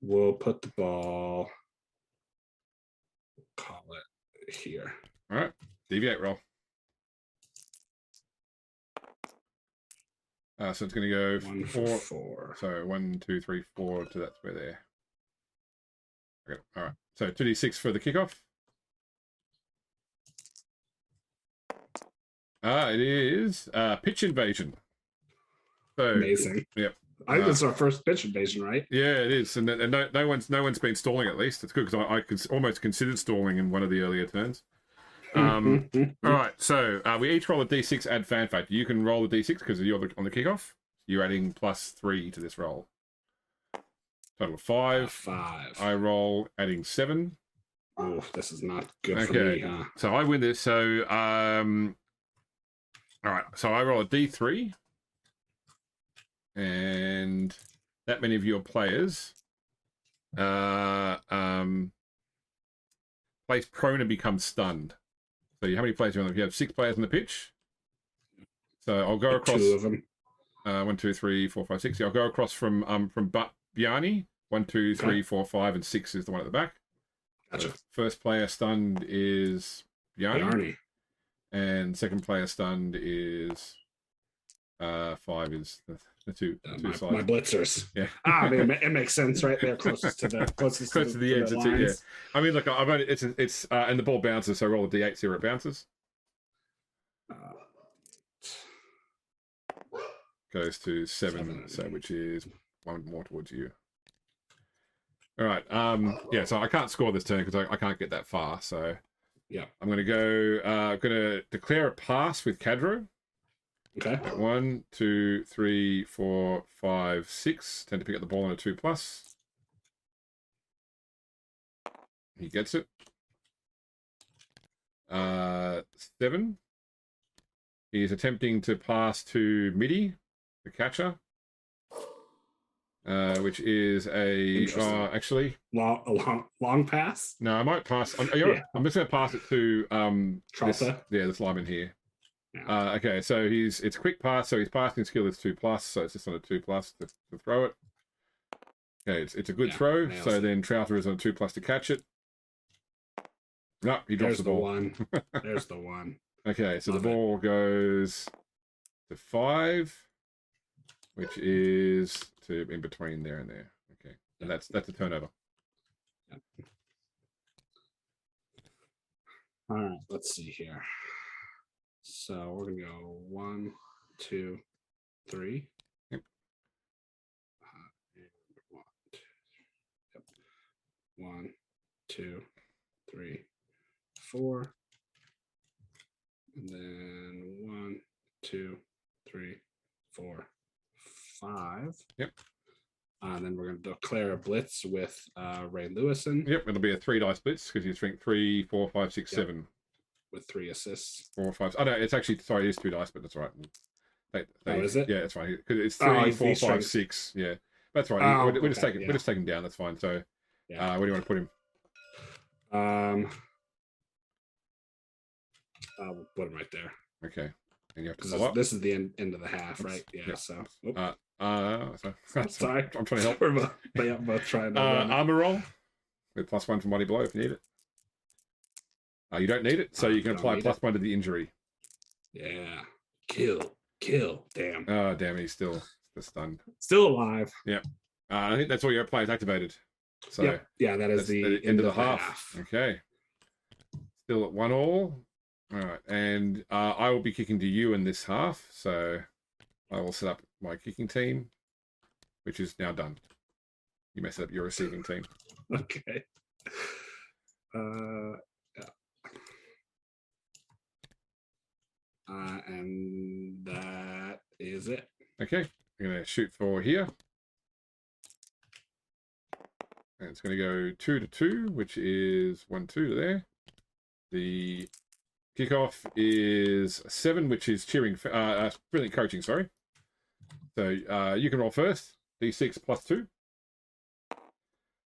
We'll put the ball. Call it here. All right. Deviate roll. So it's going to go 1 4. for 4. So 1, 2, 3, 4. So that's where they're. Okay. All right. So 2d6 for the kickoff. It is pitch invasion. So amazing. Yep. I think this is our first pitch invasion, right? Yeah, it is, and no one's been stalling. At least it's good because I almost considered stalling in one of the earlier turns. All right, so we each roll a d6, add fan factor. You can roll the d6 because you're on the kickoff. You're adding +3 to this roll. Total of 5. 5. I roll adding 7. Oh, this is not good for me, huh? So I win this. So all right. So I roll a d3, and that many of your players place prone and become stunned. So how many players do you have? You have 6 players on the pitch. So I'll go Like across. 2 of them. 1, 2, 3, 4, 5, 6. Yeah, I'll go across from Biani. 1, 2, 3, 4, 5, and 6 is the one at the back. Gotcha. So first player stunned is Biani. And second player stunned is 5 is the two sides. My blitzers. Yeah. I mean, it makes sense, right? They're closest to the edge. Yeah. I mean, look, I've only it's and the ball bounces, so roll a d8, see where it bounces. Goes to 7, so which is 1 more towards you. All right. Yeah. So I can't score this turn because I can't get that far. So yeah, I'm going to go. I'm going to declare a pass with Cadro. Okay. 1, 2, 3, 4, 5, 6. Tend to pick up the ball on a 2+. He gets it. 7. He's attempting to pass to Midi, the catcher, which is actually long pass. No, I might pass. I'm just going to pass it to this lineman here. Yeah. Okay, so it's quick pass, so his passing skill is 2+, so it's just on a 2+ to throw it. Okay, it's a good throw. So then Trouter is on a 2+ to catch it. No, he drops the ball. There's the one. Okay, so the ball goes to 5, which is to in between there and there. Okay, and that's a turnover. Yep. All right, let's see here. So we're gonna go 1, 2, 3. Yep. 1, 2, 3, 4. And then 1, 2, 3, 4, 5. Yep. And then we're going to declare a blitz with Ray Lewison. Yep, it'll be a 3-dice blitz because you think 3, 4, 5, 6, 7. With 3 assists. 4, 5. Oh no, it's actually it is 2 dice, but that's right. Is it? Yeah, it's fine because it's 3, 4, 5, 6. Yeah, that's right. We're just taking down. That's fine. So, where do you want to put him? We'll put him right there. Okay. And you have to follow up. This is the end of the half, right? Yeah. Yep. So. Sorry. I'm trying to help. We're both trying to. Armor roll with +1 for mighty blow if you need it. You don't need it, so you can apply +1 to the injury. Yeah. Kill. Damn. Oh, damn! He's still stunned. Still alive. Yeah. I think that's all your players activated. So yeah, that is the end of the half. Okay. Still at 1-1. All right, and I will be kicking to you in this half, so I will set up my kicking team, which is now done. You mess up your receiving team. Okay. And that is it. Okay, I'm going to shoot for here. And it's going to go 2 to 2, which is 1, 2 to there. The kickoff is 7, which is brilliant coaching, sorry. So you can roll first. D6 +2.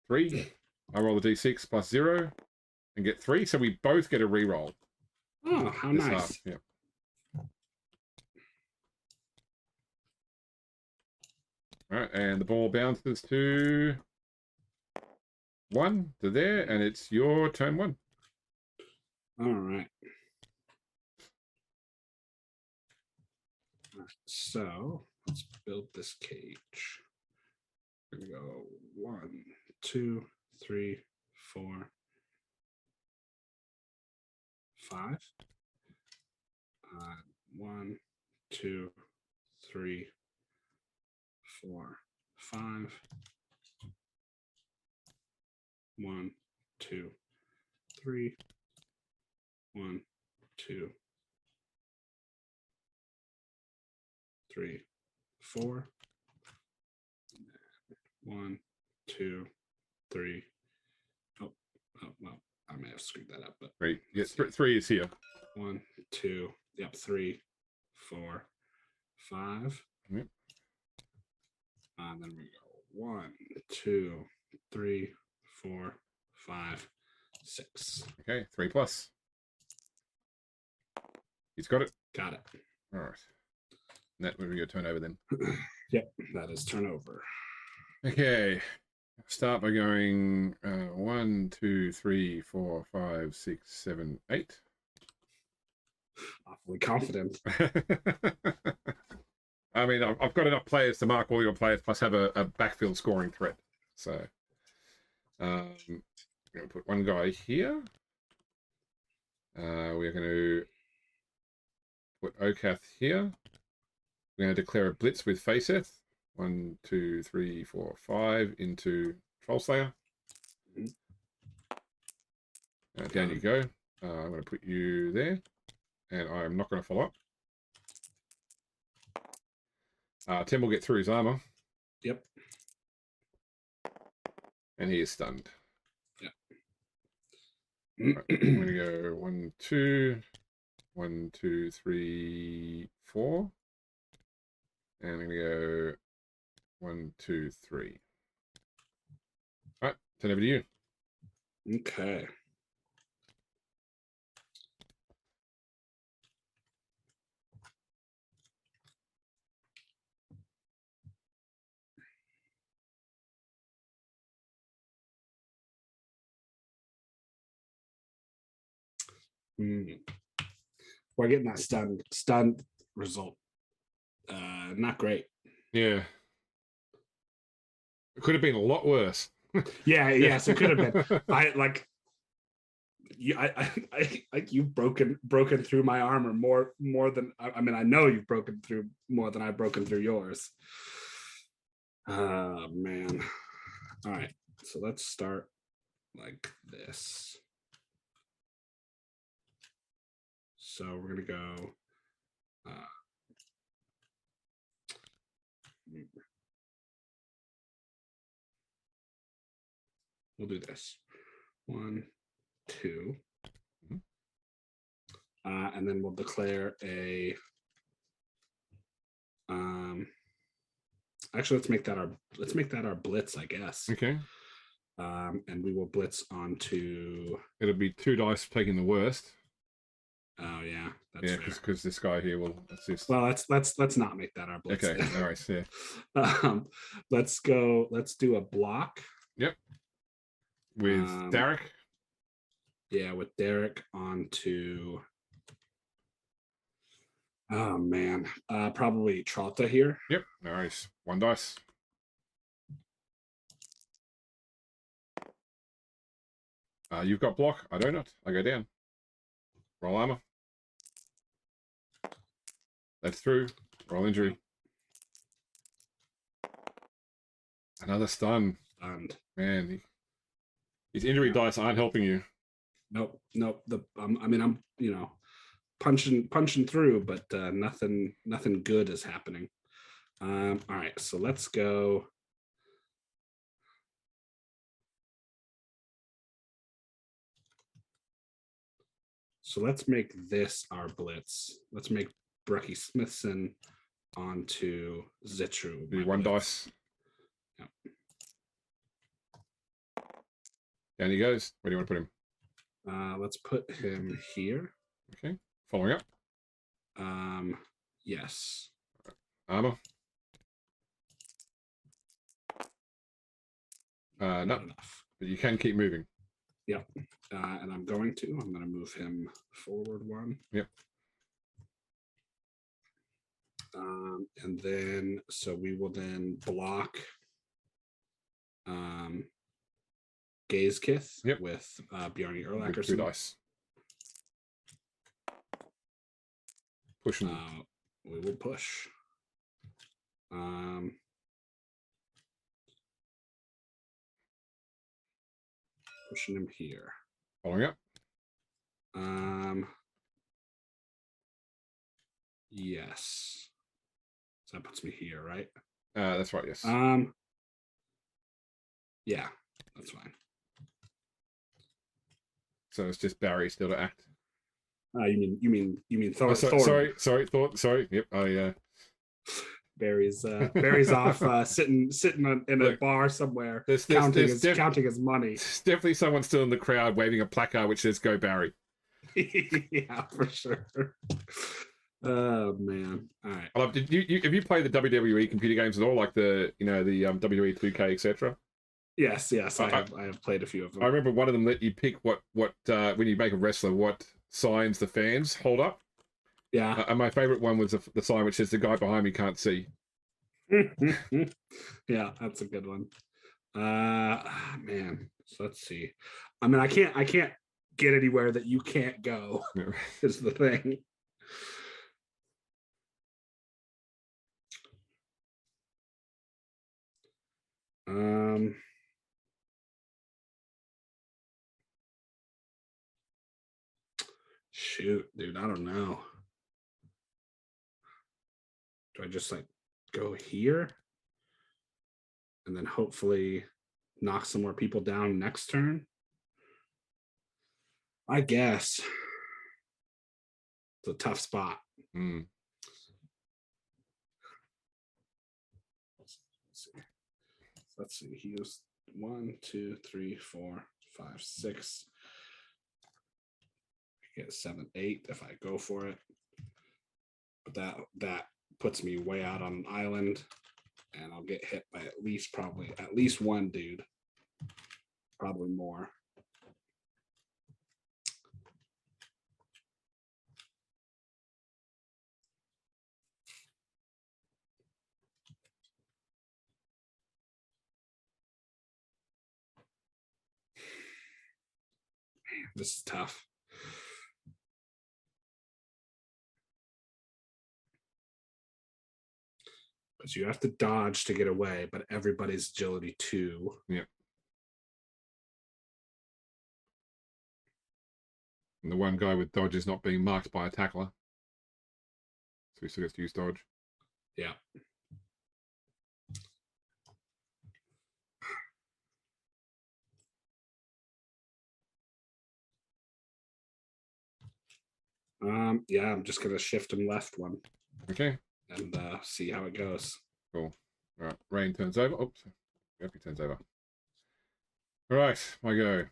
3. I roll the D6 +0 and get 3. So we both get a reroll. Oh, how nice. Half. Yeah. All right, and the ball bounces to 1 to there, and it's your turn 1. All right. So let's build this cage. We're gonna go 1, 2, 3, 4, 5. 1, 2, 3, 4, 5. 1, 2, 3. 1, 2, 3, 4. 1, 2, 3. Oh, well, I may have screwed that up, but 3. Yes, 3 is here. 1, 2. Yep, 3, 4, 5. Yep. And then we go 1, 2, 3, 4, 5, 6. Okay, 3+. He's got it. Got it. All right. That would be your turnover then. Yep, that is turnover. Okay. Start by going 1, 2, 3, 4, 5, 6, 7, 8. Awfully confident. I mean, I've got enough players to mark all your players, plus have a backfield scoring threat. So, I'm going to put one guy here. We're going to put Okath here. We're going to declare a blitz with Faceth. 1, 2, 3, 4, 5 into Trollslayer. Down you go. I'm going to put you there, and I'm not going to follow up. Tim will get through his armor. Yep. And he is stunned. Yep. Right, I'm going to go 1, 2, 1, 2, 3, 4. And I'm going to go 1, 2, 3. All right, turn over to you. Okay. We're getting that stunned result. Not great. Yeah. It could have been a lot worse. Yes, it could have been. You've broken through my armor more than I mean. I know you've broken through more than I've broken through yours. Man. All right, so let's start like this. So we're gonna go. We'll do this. 1, 2. And then we'll declare a actually let's make that our blitz, I guess. Okay. And we will blitz onto, it'll be 2 dice taking the worst. Oh yeah, that's because this guy here will assist. Well, let's not make that our blitz. Okay, all right, yeah. Let's do a block. Yep. With Derek. Yeah, with Derek onto. Oh man, probably Tralta here. Yep, nice. 1 dice. You've got block. I do not. I go down. Roll armor. That's through. Roll injury. Another stun. Stunned. Man, his injury dice aren't helping you. Nope. I mean, I'm punching through, but nothing good is happening. All right, so let's go. So let's make this our blitz. Let's make Brecky Smithson onto Zitru. Do 1 dice. Yep. Down he goes. Where do you want to put him? Let's put him here. Okay. Following up. Yes. Armor. Not no. enough. But you can keep moving. Yep. And I'm going to move him forward 1. Yep. And then, so we will then block Gazekith with Bjarni Urlacher. 2 dice. Push him. We will push. Pushing him here. Following up. Yes. So that puts me here, right? That's right, yes. Yeah, that's fine. So it's just Barry still to act. You mean Thor? Sorry, Thor. Sorry. Yep. Barry's off sitting in a bar somewhere, counting his money. There's definitely someone still in the crowd waving a placard which says "Go Barry." Yeah, for sure. Oh man! All right. I love. Did you have you played the WWE computer games at all, like the WWE 2K, etc.? Yes, yes, I, I have played a few of I them. remember one of them let you pick what when you make a wrestler, what signs the fans hold up. Yeah. And my favorite one was the sign which says the guy behind me can't see. Yeah, that's a good one. Man. So let's see. I mean, I can't get anywhere that you can't go. Is the thing. Um. Shoot, dude, I don't know. Do I just like go here and then hopefully knock some more people down next turn? I guess it's a tough spot. Mm. Let's see. He was 1, 2, 3, 4, 5, 6. I get 7, 8 if I go for it. But that puts me way out on an island, and I'll get hit by at least one dude, probably more. Man, this is tough. Because you have to dodge to get away, but everybody's agility 2. Yeah. And the one guy with dodge is not being marked by a tackler, so he still gets to use dodge. Yeah. Yeah, I'm just gonna shift him left one. Okay. And see how it goes. Cool. All right. Rain turns over. Oops. Yep, he turns over. All right. My go.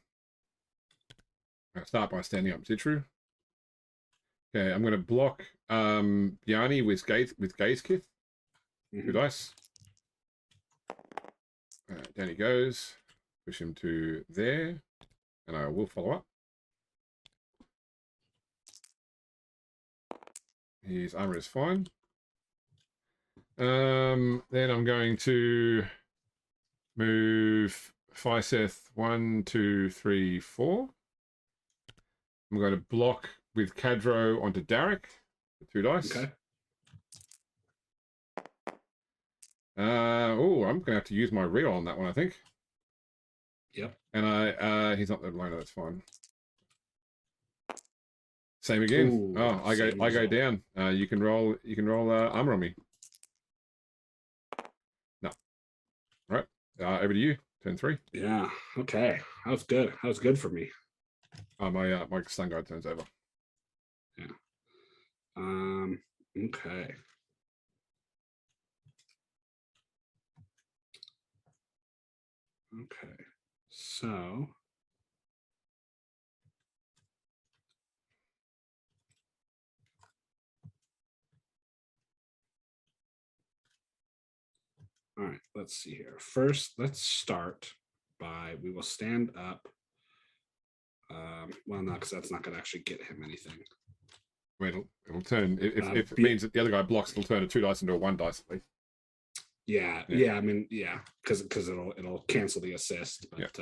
I'll start by standing up. Is it true? Okay, I'm going to block Bjarni with Gaze Kith. 2 dice. Down he goes. Push him to there. And I will follow up. His armor is fine. Then I'm going to move Fiseth 1, 2, 3, 4. I'm going to block with Cadro onto Derek. 2 dice. Okay. I'm going to have to use my reroll on that one, I think. Yep. And he's not the loner, that's fine. Same again. Ooh, I go down. You can roll armor on me. No. All right. Over to you. Turn 3. Yeah. Okay. That was good. That was good for me. My stun guard turns over. Yeah. Okay. Okay. So all right, let's see here. First, let's start by we will stand up. Well, no, because that's not going to actually get him anything. Wait, it'll turn. If it means that the other guy blocks, it'll turn a 2 dice into a 1 dice at least. Yeah. I mean, yeah, because it'll cancel the assist. But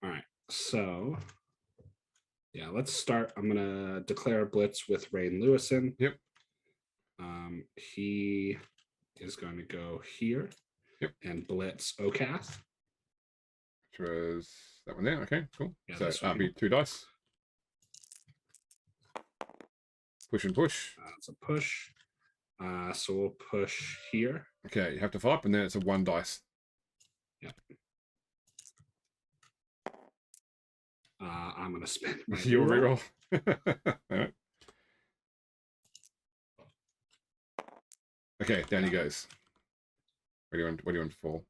all right. So yeah, let's start. I'm gonna declare a blitz with Rain Lewison. Yep. He is going to go here. Yep. And blitz Okath. Which was that one there. Okay, cool. Yeah, so that'll be 2 dice. Push and push. It's a push. So we'll push here. Okay, you have to follow up, and then it's a 1 dice. Yeah. I'm gonna spend my Your reroll. reroll. All right. Okay, down he goes. Where do you want to fall?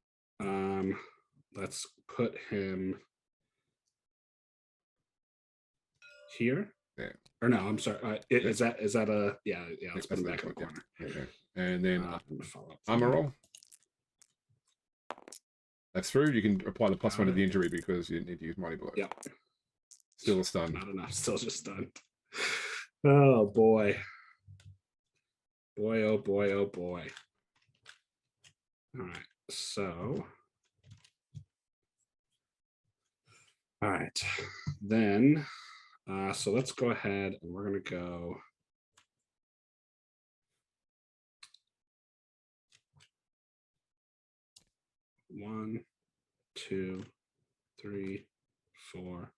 Let's put him here. Yeah. Or no, I'm sorry. Is that a yeah? Let's put him back in the corner. Yeah. Okay. And then Follow up armor roll. That's through. You can apply the +1 to the injury because you need to use Mighty Blow. Yep. Still a stun. Not enough. Still just stunned. Oh boy. Boy, oh boy, oh boy. All right. So. All right. Then, so let's go ahead and we're going to go. One, 2, 3, 4,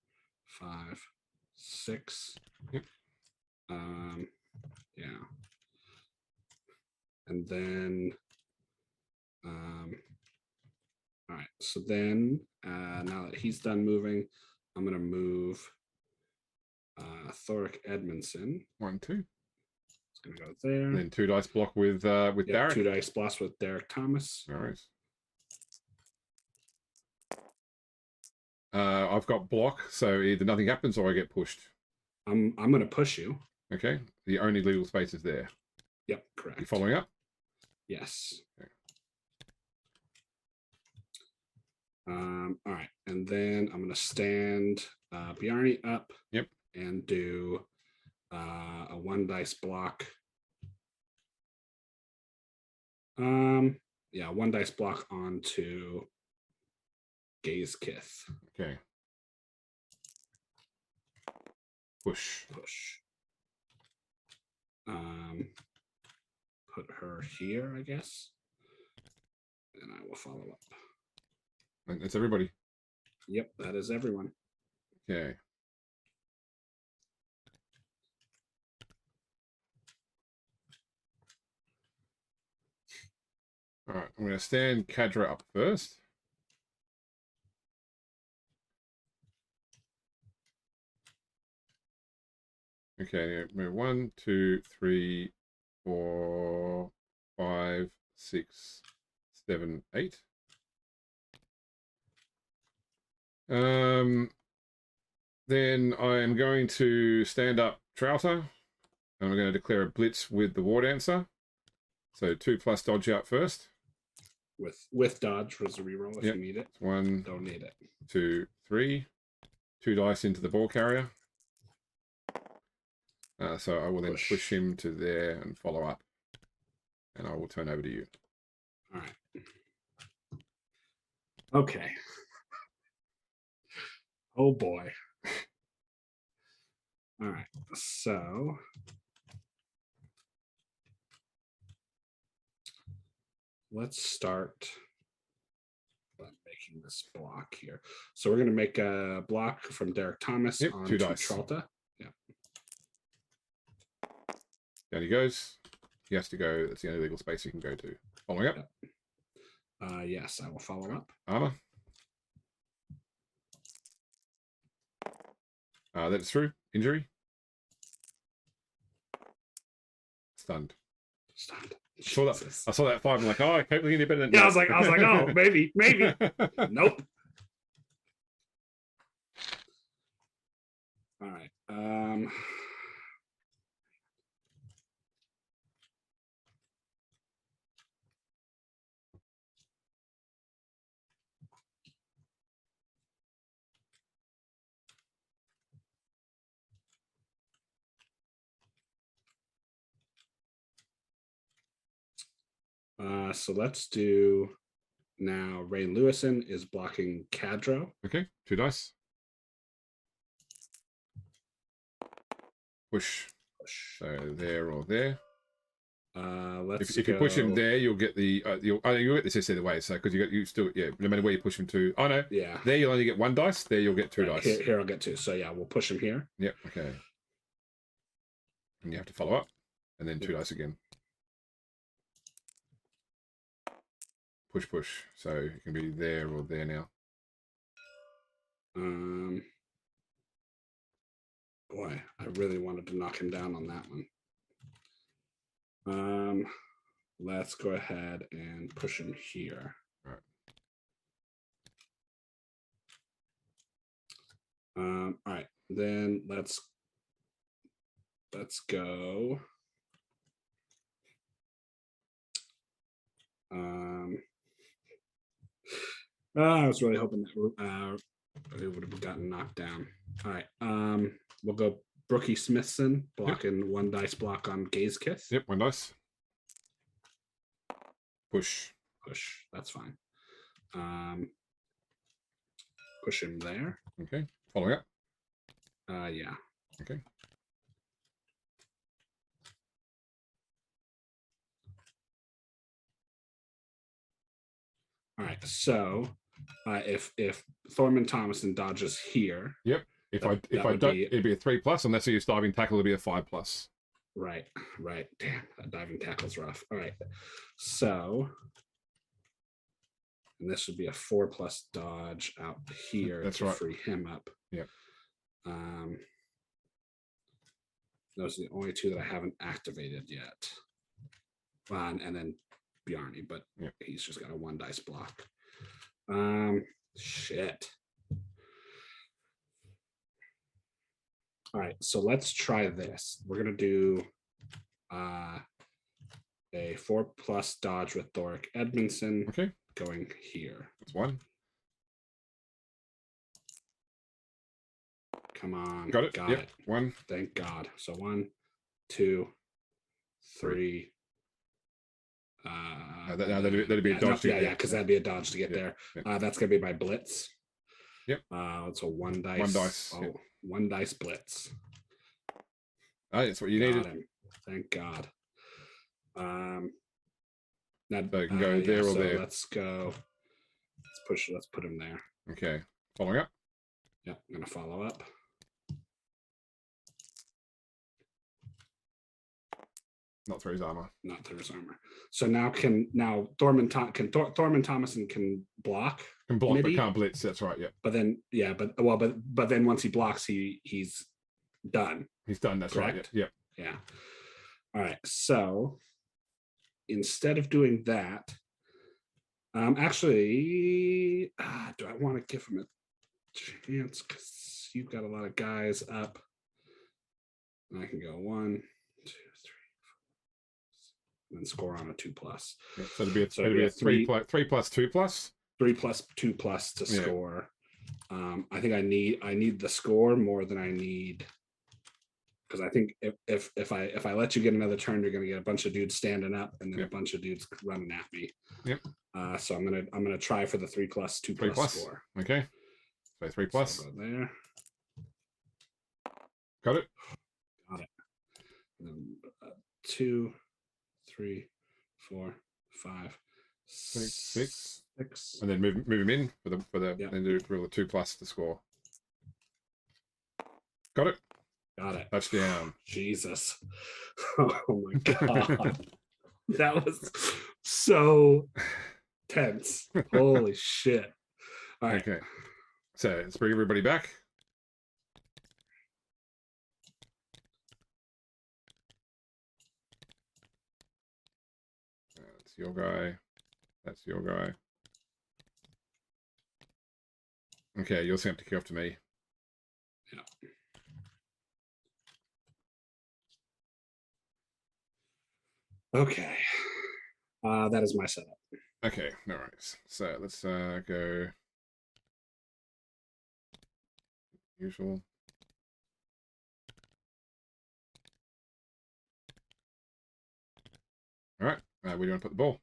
5, 6. Yep. Yeah. And then, all right. So then, now that he's done moving, I'm going to move Thoric Edmondson. 1, 2. It's going to go there. And then 2 dice block with Derek. 2 dice blast with Derek Thomas. All right. I've got block, so either nothing happens or I get pushed. I'm going to push you. Okay. The only legal space is there. Yep, correct. You following up? Yes. Okay. All right, and then I'm going to stand Bjarni up. Yep. And do a 1 dice block. Yeah, 1 dice block onto Gaze Kith. Okay. Push. Put her here, I guess. And I will follow up. And that's everybody. Yep, that is everyone. Okay. All right, I'm going to stand Kadra up first. Okay, 1, 2, 3, 4, 5, 6, 7, 8. Then I am going to stand up Trouter. And I'm going to declare a blitz with the War Dancer. So 2+ dodge out first. With dodge was a reroll if you need it. 1. Don't need it. 2, 3. 2 dice into the ball carrier. So I will then push him to there and follow up. And I will turn over to you. All right. Okay. Oh boy. All right. So let's start by making this block here. So we're going to make a block from Derek Thomas on 2 dice. Tralta. Yeah. Down he goes. He has to go. That's the only legal space he can go to. Following up. Yes, I will follow up. Armor. That's through. Injury. Stunned. I saw that 5. I'm like, oh, I can't believe any better than that. Yeah, I was like, oh, maybe. Nope. All right. So let's do now. Ray Lewison is blocking Cadro. Okay, 2 dice. Push. So there or there. If you push him there, you'll get the you'll get this either way. So because you still no matter where you push him to. Oh no, yeah. There you'll only get 1 dice. There you'll get 2 dice. Here I'll get 2. So yeah, we'll push him here. Yep. Okay. And you have to follow up, and then 2 dice again. Push. So it can be there or there now. Boy, I really wanted to knock him down on that one. Let's go ahead and push him here. All right. All right, then let's go. I was really hoping that it would have gotten knocked down. All right, we'll go Brookie Smithson blocking 1 dice block on Gaze Kiss. Yep, 1 dice. Push. That's fine. Push him there. Okay, following up. Yeah. Okay. All right, so if Thorman Thomason dodges here. Yep. If I don't, it'd be a 3+, unless you use diving tackle, it'd be a 5+. Right. Damn, that diving tackle's rough. All right, so, and this would be a 4+ dodge out here. That's to right. Free him up. Yep. Those are the only 2 that I haven't activated yet. And then Bjarni, but he's just got a 1 dice block. Shit. All right, so let's try this. We're gonna do a 4+ dodge with Thoric Edmondson. Okay. Going here. That's 1. Come on. Got it. Got yep. it. 1. Thank God. So 1, 2, 3. That'd be a dodge. Yeah, because that'd be a dodge to get there. Yep. That's gonna be my blitz. Yep. It's a 1 dice. 1 dice. Oh, 1 dice blitz. Oh, that's what you needed. Him. Thank God. So you can go there or there. Let's go. Let's push. Let's put him there. Okay. Following up. Yep. I'm gonna follow up. Not through his armor. Not through his armor. So now Thorman Thomason can block. Can block, MIDI, but can't blitz. That's right. Yeah. But then, but then once he blocks, he's done. He's done. That's correct? right. Yep. Yeah. All right. So instead of doing that, actually, do I want to give him a chance? Because you've got a lot of guys up. And I can go 1, 2, 3, 4, and score on a 2+. Yep. So it'd be a 3+, 2+. 3+2+ to score. I think I need the score more than I need, because I think if I let you get another turn, you're gonna get a bunch of dudes standing up and then a bunch of dudes running at me. Yep. So I'm gonna try for the 3+, 2+ score. Okay. So 3+. So go there. Got it. Got it. And then, 2, 3, 4, 5, 6. And then move him in for the then do a 2+ to score. Got it. Got it. Touchdown. Jesus. Oh my God. That was so tense. Holy shit. All right. Okay. So let's bring everybody back. That's your guy. That's your guy. Okay, you'll have to kick off to me. Yeah. Okay. That is my setup. Okay, no worries. So let's go usual. All right, where do you want to put the ball?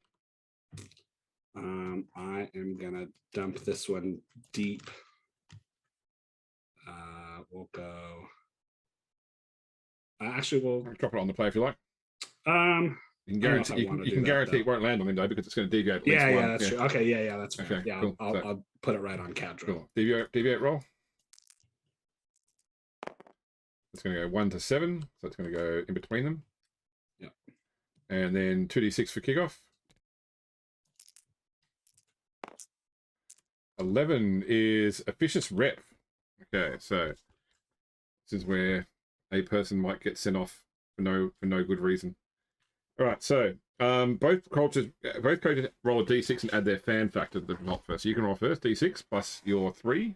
I am gonna dump this one deep. We'll go. Actually, we'll drop it on the play if you like. You can guarantee it won't land on him though, because it's going to deviate. Yeah, that's true. Okay, yeah, that's fair. Okay, yeah, cool. I'll put it right on cap draw. Cool. Deviate roll. It's going to go 1 to 7, so it's going to go in between them. Yep. And then 2d6 for kickoff. 11 is officious rep. Okay, so this is where a person might get sent off for no good reason. All right, so both coaches roll a d6 and add their fan factor to the roll first. So you can roll first, d6 plus your 3.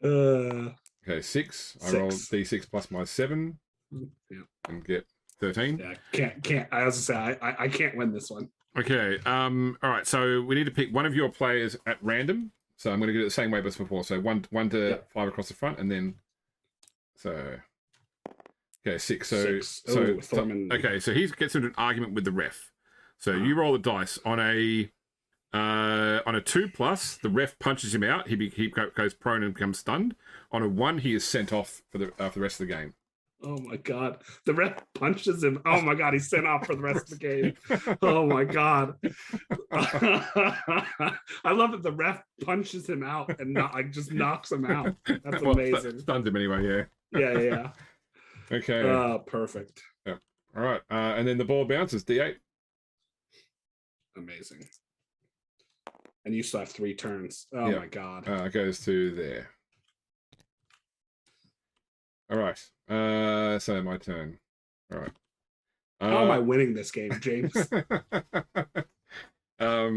Okay, 6. I roll d6 plus my 7. Yeah. And get 13. Yeah, can't. I was gonna say I can't win this one. Okay. All right. So we need to pick one of your players at random. So I'm going to get it the same way as before. So one to 5 across the front, and then okay, 6. So okay. So he gets into an argument with the ref. So you roll the dice on a 2+. The ref punches him out. He goes prone and becomes stunned. On a 1, he is sent off for the rest of the game. Oh my god. The ref punches him. Oh my god, he's sent off for the rest of the game. Oh my god. I love that the ref punches him out and just knocks him out. That's amazing. Stuns him anyway, yeah. Yeah. Okay. Perfect. Yeah. All right. And then the ball bounces, D8. Amazing. And you still have 3 turns. Oh my god. It goes to there. All right. So my turn. All right. How am I winning this game, James? All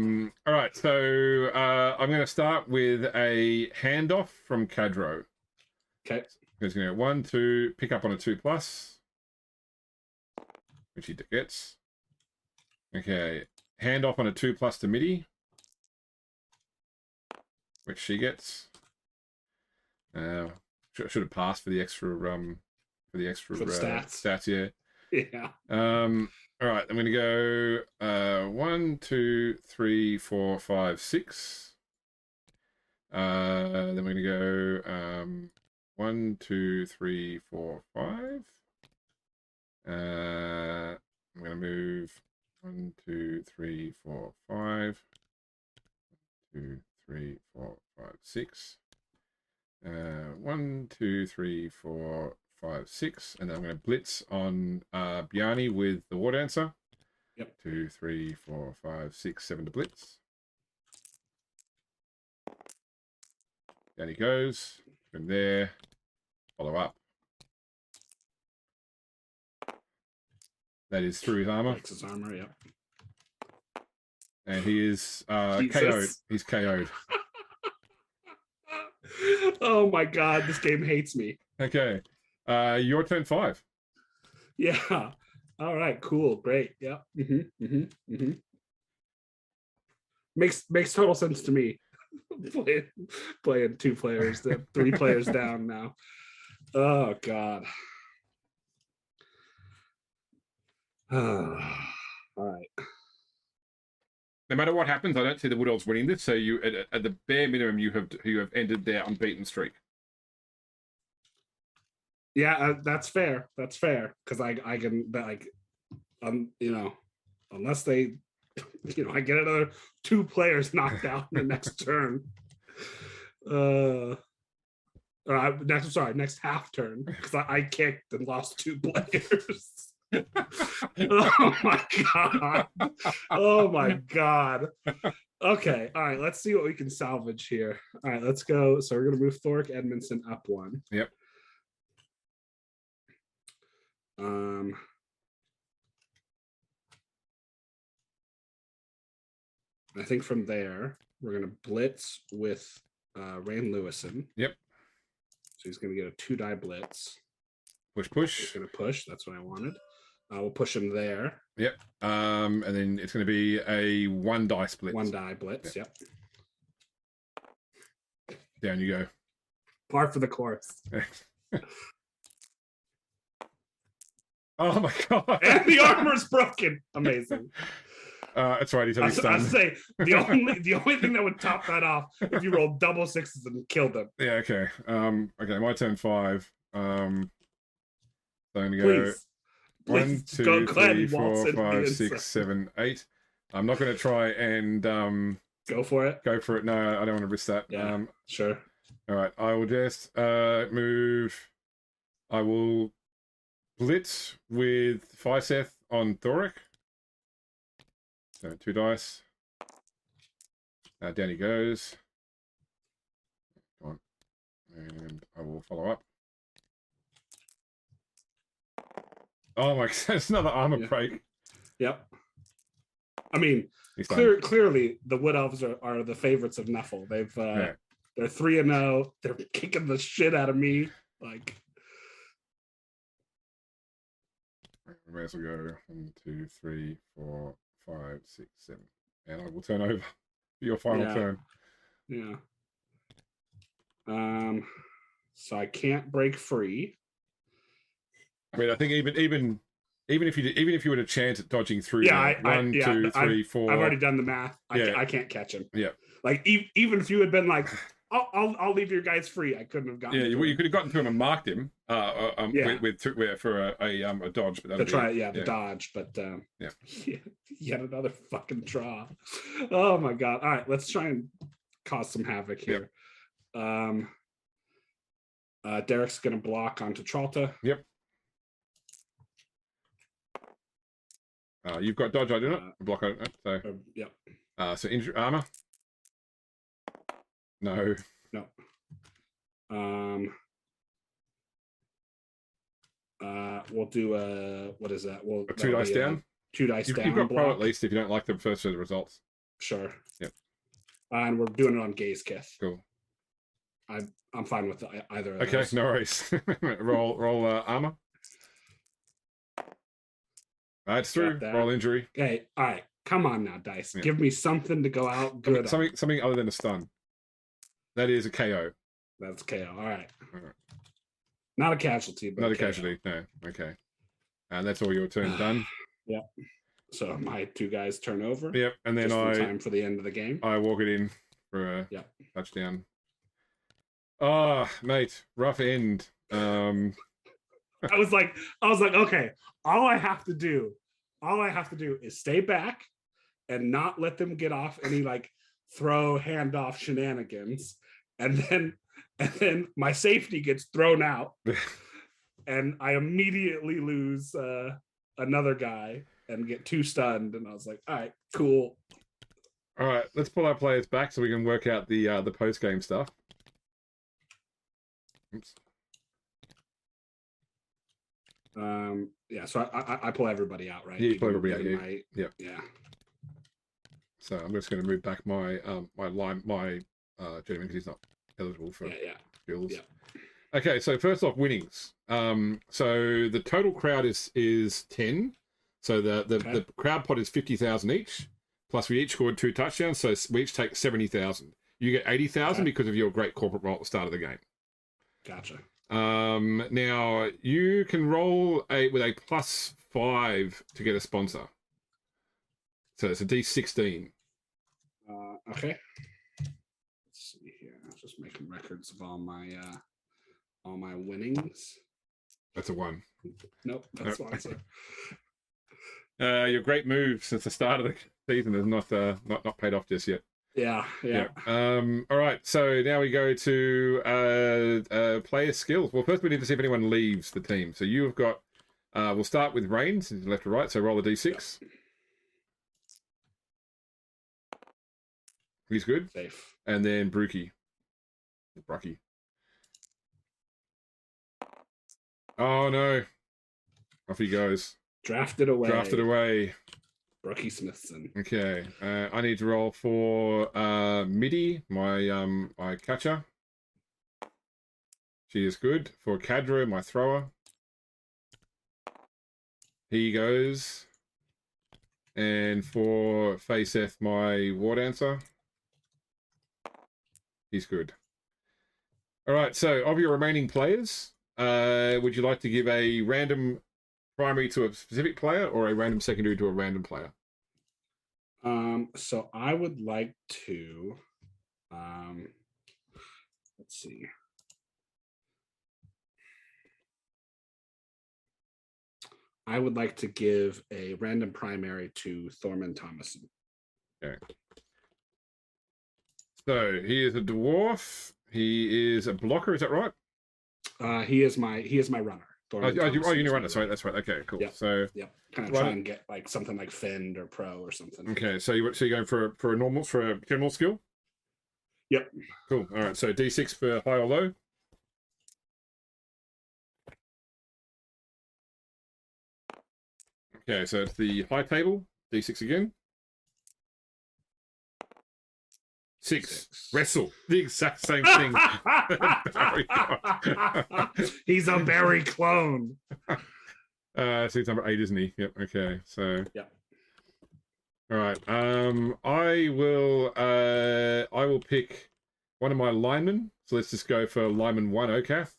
right. So I'm going to start with a handoff from Cadro. Okay. He's going to go 1, 2, pick up on a 2+, which he gets. Okay. Handoff on a 2+ to Midi, which she gets. Should have passed for the extra stats. Yeah. All right, I'm gonna go 1, 2, 3, 4, 5, 6. Then we're gonna go 1, 2, 3, 4, 5. I'm gonna move 1, 2, 3, 4, 5. 2, 3, 4, 5, 6. 1, 2, 3, 4, 5, 6, and then I'm going to blitz on Bjarni with the War Dancer. Yep. 2, 3, 4, 5, 6, 7 to blitz. Down he goes. From there, follow up. That is through his armor. Breaks his armor, yep. And he is KO'd. He's KO'd. Oh my god, this game hates me. Okay. Your turn 5. Yeah. All right, cool, great. Yeah. Makes total sense to me. Playing 2 players, 3 players down now. Oh god. All right. No matter what happens, I don't see the Wood Elves winning this. So you, at the bare minimum, you have ended their unbeaten streak. Yeah, that's fair. That's fair because I can unless they, I get another 2 players knocked out in the next turn. Next half turn because I kicked and lost 2 players. Oh my god. Oh my god. Okay, all right, let's see what we can salvage here. All right, let's go. So we're gonna move Thoric Edmondson up 1. Yep. I think from there we're gonna blitz with Rain Lewison. Yep. So he's gonna get a 2-die blitz. Push. He's gonna push. That's what I wanted. We'll push him there. Yep. And then it's going to be a 1-die split. 1-die blitz. Yep. Down you go. Par for the course. Oh my god! And the armor's broken. Amazing. That's right. He's only stunned. I'd say the only thing that would top that off if you rolled double 6s and killed them. Yeah. Okay. Okay. My turn 5. So I'm going to go. Please. 1, 2, 3, 4, 5, 6, 7, 8. I'm not going to try and go for it. Go for it. No, I don't want to risk that. Yeah, sure. All right. I will just move. I will blitz with Fiseth on Thoric. So 2 dice. Down he goes. Come on. And I will follow up. Oh my! It's another armor break. Yep. I mean, clearly the Wood Elves are the favorites of Nuffle. They're 3-0. They're kicking the shit out of me. Like, we may as well go 1, 2, 3, 4, 5, 6, 7, and I will turn over for your final turn. Yeah. So I can't break free. I mean, I think even if you were to chance at dodging through, yeah, 1, 2, 3, 4. I've already done the math. I can't catch him. Yeah. Like even if you had been like, I'll leave your guys free, I couldn't have gotten. Yeah, you could have gotten to him and marked him. For a dodge, but the dodge, but yet another fucking draw. Oh my god! All right, let's try and cause some havoc here. Yep. Derek's gonna block onto Tralta. Yep. You've got dodge, I do not. Block on it. So yep. So injury armor. No. We'll do what is that? We'll 2 dice down. 2 dice down. You've got pro at least if you don't like the first set of results. Sure. Yep. And we're doing it on Gaze Kiss. Cool. I'm fine with either of those. Okay, no worries. roll armor. It's through. Roll injury. Okay, all right. Come on now, dice. Yeah. Give me something to go out good. Something other than a stun. That is a KO. That's KO. All right. Not a casualty, but not a casualty. No. Okay. And that's all your turn done. Yep. So my 2 guys turn over. Yep. And then time for the end of the game. I walk it in for a touchdown. Oh, mate, rough end. I was like, okay, all I have to do is stay back and not let them get off any like throw handoff shenanigans, and then my safety gets thrown out, and I immediately lose another guy and get 2 stunned. And I was like, all right, cool. All right, let's pull our players back so we can work out the post game stuff. Oops. So I pull everybody out, right? Yeah, you pull everybody out. Yeah. So I'm just going to move back my gentleman because he's not eligible for skills. Yeah. Okay, so first off, winnings. So the total crowd is 10. So the crowd pot is 50,000 each. Plus we each scored 2 touchdowns, so we each take 70,000. You get 80,000 because of your great corporate roll at the start of the game. Gotcha. Now you can roll with a +5 to get a sponsor. So it's a D16. Okay. Let's see here. I'm just making records of all my winnings. That's a 1. Nope, that's one. Your great move since the start of the season is not paid off just yet. Yeah. All right, so now we go to player skills. Well, first we need to see if anyone leaves the team. So you've got, we'll start with Rain, since left to right, so roll a D6. Yep. He's good. Safe. And then Brookie. Oh, no. Off he goes. Drafted away. Brookie Smithson. Okay. I need to roll for Midi, my catcher. She is good. For Cadra, my thrower. He goes. And for Faiseth, my war dancer. He's good. All right, so of your remaining players, would you like to give a random primary to a specific player or a random secondary to a random player? So I would like to, let's see. I would like to give a random primary to Thorman Thomason. Okay. So he is a dwarf. He is a blocker. Is that right? He is my runner. You know runner. Sorry, that's right. Okay, cool. Yep. So kind of try and get like something like Fend or Pro or something. Okay, so you're going for a general skill. Yep. Cool. All right. So D6 for high or low. Okay, so it's the high table, D6 again. 6. Wrestle. The exact same thing. Barry got. He's a Barry clone. So he's number 8, isn't he? Yep. Okay. So. Yep. All right. I will pick one of my linemen. So let's just go for lineman 1, Okath.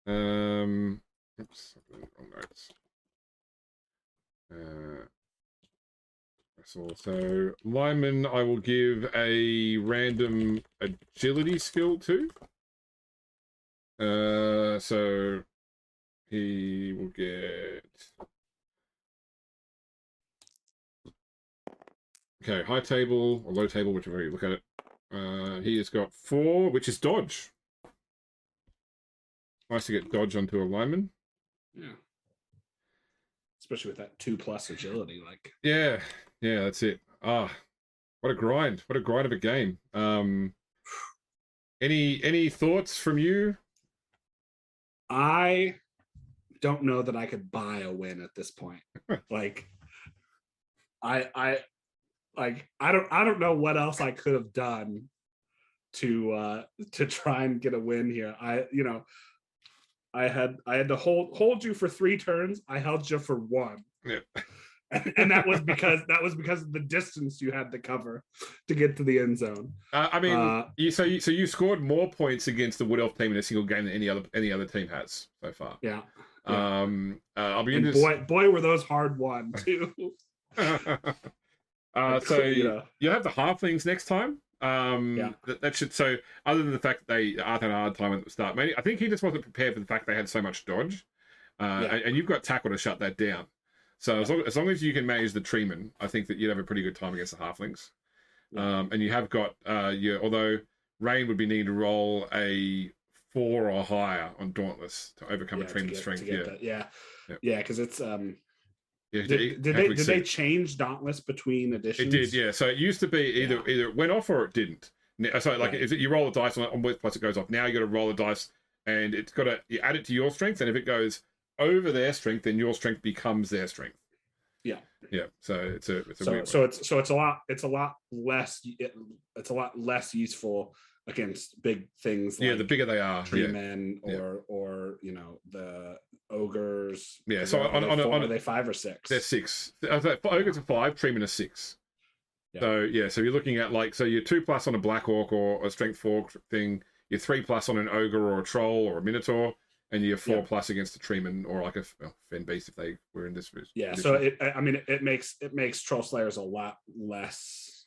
Oops. Wrong notes. So lineman, I will give a random agility skill to. So he will get. Okay, high table or low table, whichever way you look at it. He has got 4, which is dodge. Nice to get dodge onto a lineman. Yeah. Especially with that 2+ agility, like. Yeah, that's it. What a grind! What a grind of a game. Any thoughts from you? I don't know that I could buy a win at this point. Like, I don't know what else I could have done to try and get a win here. I had to hold you for 3 turns. I held you for 1. Yep. And that was because of the distance you had to cover to get to the end zone. You scored more points against the Wood Elf team in a single game than any other team has so far. Yeah. I'll be interested. Boy, were those hard won too. So you'll have the halflings next time. That should. So other than the fact that they had a hard time at the start, maybe I think he just wasn't prepared for the fact they had so much dodge, and you've got tackle to shut that down. So as long as you can manage the treemen, I think that you'd have a pretty good time against the halflings. And you have got although Rain would be needing to roll a 4 or higher on Dauntless to overcome a treeman strength. Because it's Did they change Dauntless between editions? It did, yeah. So it used to be either it went off or it didn't. So if you roll a dice on which plus it goes off. Now you got to roll a dice, and it's got to you add it to your strength, and if it goes over their strength, then your strength becomes their strength. Yeah. So it's a weird it's a lot less useful against big things. Like the bigger they are, treemen or the ogres. Yeah. So are they 5 or 6? They're 6. Ogres are 5. Treemen are 6. Yeah. So you're looking at you're 2+ on a Black Orc or a Strength 4 thing. You're 3+ on an ogre or a troll or a minotaur, and you're 4+ against a treeman or like a fen beast if they were in this. Yeah. So it makes troll slayers a lot less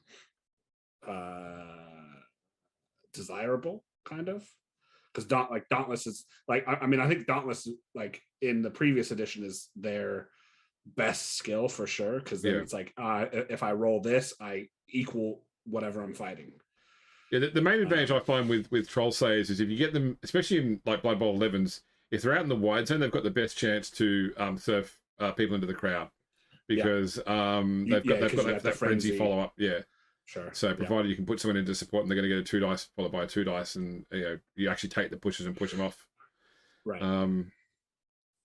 desirable, kind of, because Dauntless is I think Dauntless in the previous edition is their best skill for sure, because then it's if I roll this, I equal whatever I'm fighting. Yeah, the main advantage I find with troll slayers is if you get them, especially in Blood Bowl 11s, if they're out in the wide zone, they've got the best chance to surf people into the crowd, because they've got that frenzy follow up. Yeah. Sure. So provided you can put someone into support and they're going to get a 2 dice followed by a 2 dice, and you actually take the pushes and push them off. Right.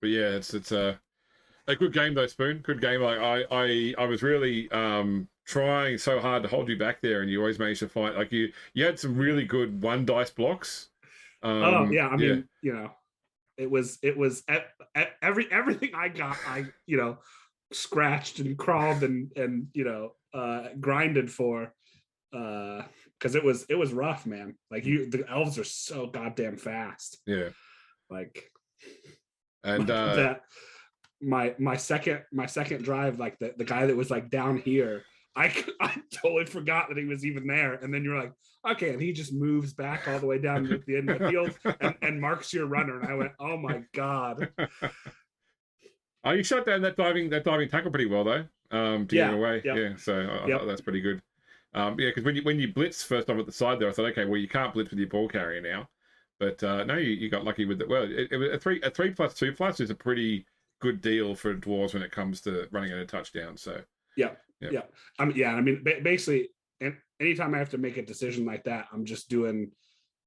But yeah, it's a good game though, Spoon. Good game. I was really trying so hard to hold you back there, and you always managed to fight. You had some really good 1 dice blocks. I mean, it was everything I got. I scratched and crawled and grinded for, because it was rough, man. The elves are so goddamn fast. Yeah. And that my second drive, the guy that was down here, I totally forgot that he was even there, and then you're like, okay, and he just moves back all the way down to the end of the field and marks your runner, and I went, oh my god. Oh, you shot down that diving tackle pretty well though. To get away. Yep. Yeah, so I thought that's pretty good. Because when you blitz first off at the side there, I thought, okay, well you can't blitz with your ball carrier now, but no, you got lucky with it. Well, it was a 3 + 2+ is a pretty good deal for dwarves when it comes to running in a touchdown. So yeah. I mean, basically, anytime I have to make a decision like that, I'm just doing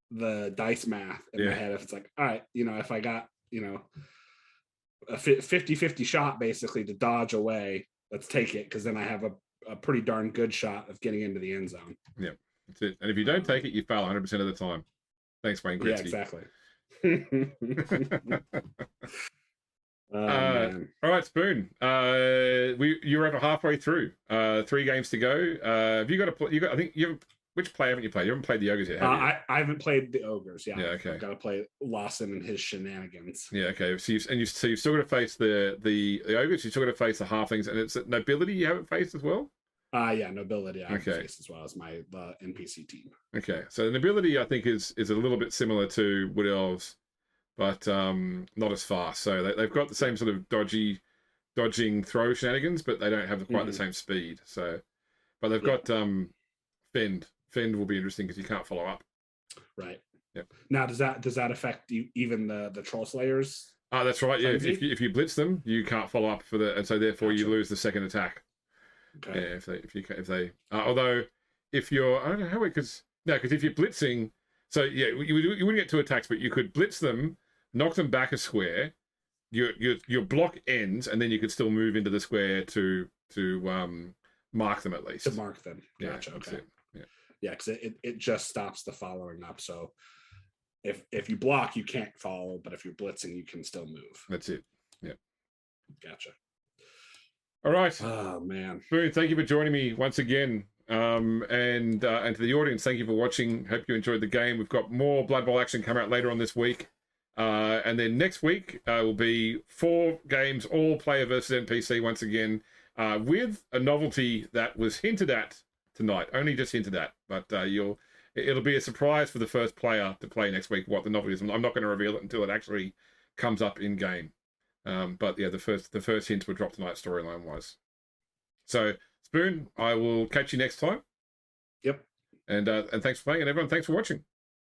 the dice math in my head. If it's all right, if I got a 50-50 shot basically to dodge away. Let's take it, because then I have a pretty darn good shot of getting into the end zone. Yeah, that's it. And if you don't take it, you fail 100% of the time. Thanks, Wayne Gretzky. Yeah, exactly. All right, Spoon. You're over halfway through. 3 games to go. Have you got a play? I think you. Which player haven't you played? You haven't played the Ogres yet, have you? I haven't played the Ogres. Yeah. Okay. I've got to play Lawson and his shenanigans. Yeah. Okay. So you've still got to face the Ogres. You've still got to face the halflings, and it's Nobility you haven't faced as well. Yeah, Nobility I haven't faced as well as my NPC team. Okay. So the Nobility I think is a little bit similar to Wood Elves, but not as fast. So they've got the same sort of dodging throw shenanigans, but they don't have quite the same speed. So, but they've got Fend. Fend will be interesting because you can't follow up. Right. Yep. Now, does that affect you, even the Troll Slayers? That's right. Yeah. If you blitz them, you can't follow up and so therefore you lose the second attack. Okay. Yeah. If they although if you're I don't know how because if you're blitzing, so yeah, you wouldn't get 2 attacks, but you could blitz them, knock them back a square. Your block ends, and then you could still move into the square to mark them at least. To mark them. Gotcha. Yeah, okay. Yeah, because it just stops the following up. So if you block, you can't follow, but if you're blitzing, you can still move. That's it. Yeah. Gotcha. All right. Oh man. Boone, thank you for joining me once again. And to the audience, thank you for watching. Hope you enjoyed the game. We've got more Blood Bowl action coming out later on this week. And then next week will be 4 games, all player versus NPC once again, with a novelty that was hinted at tonight, only just hinted at, but it'll be a surprise for the first player to play next week what the novelty is. I'm not going to reveal it until it actually comes up in game. But yeah, the first hints were dropped tonight storyline wise. So Spoon, I will catch you next time. Yep. And thanks for playing, and everyone, thanks for watching.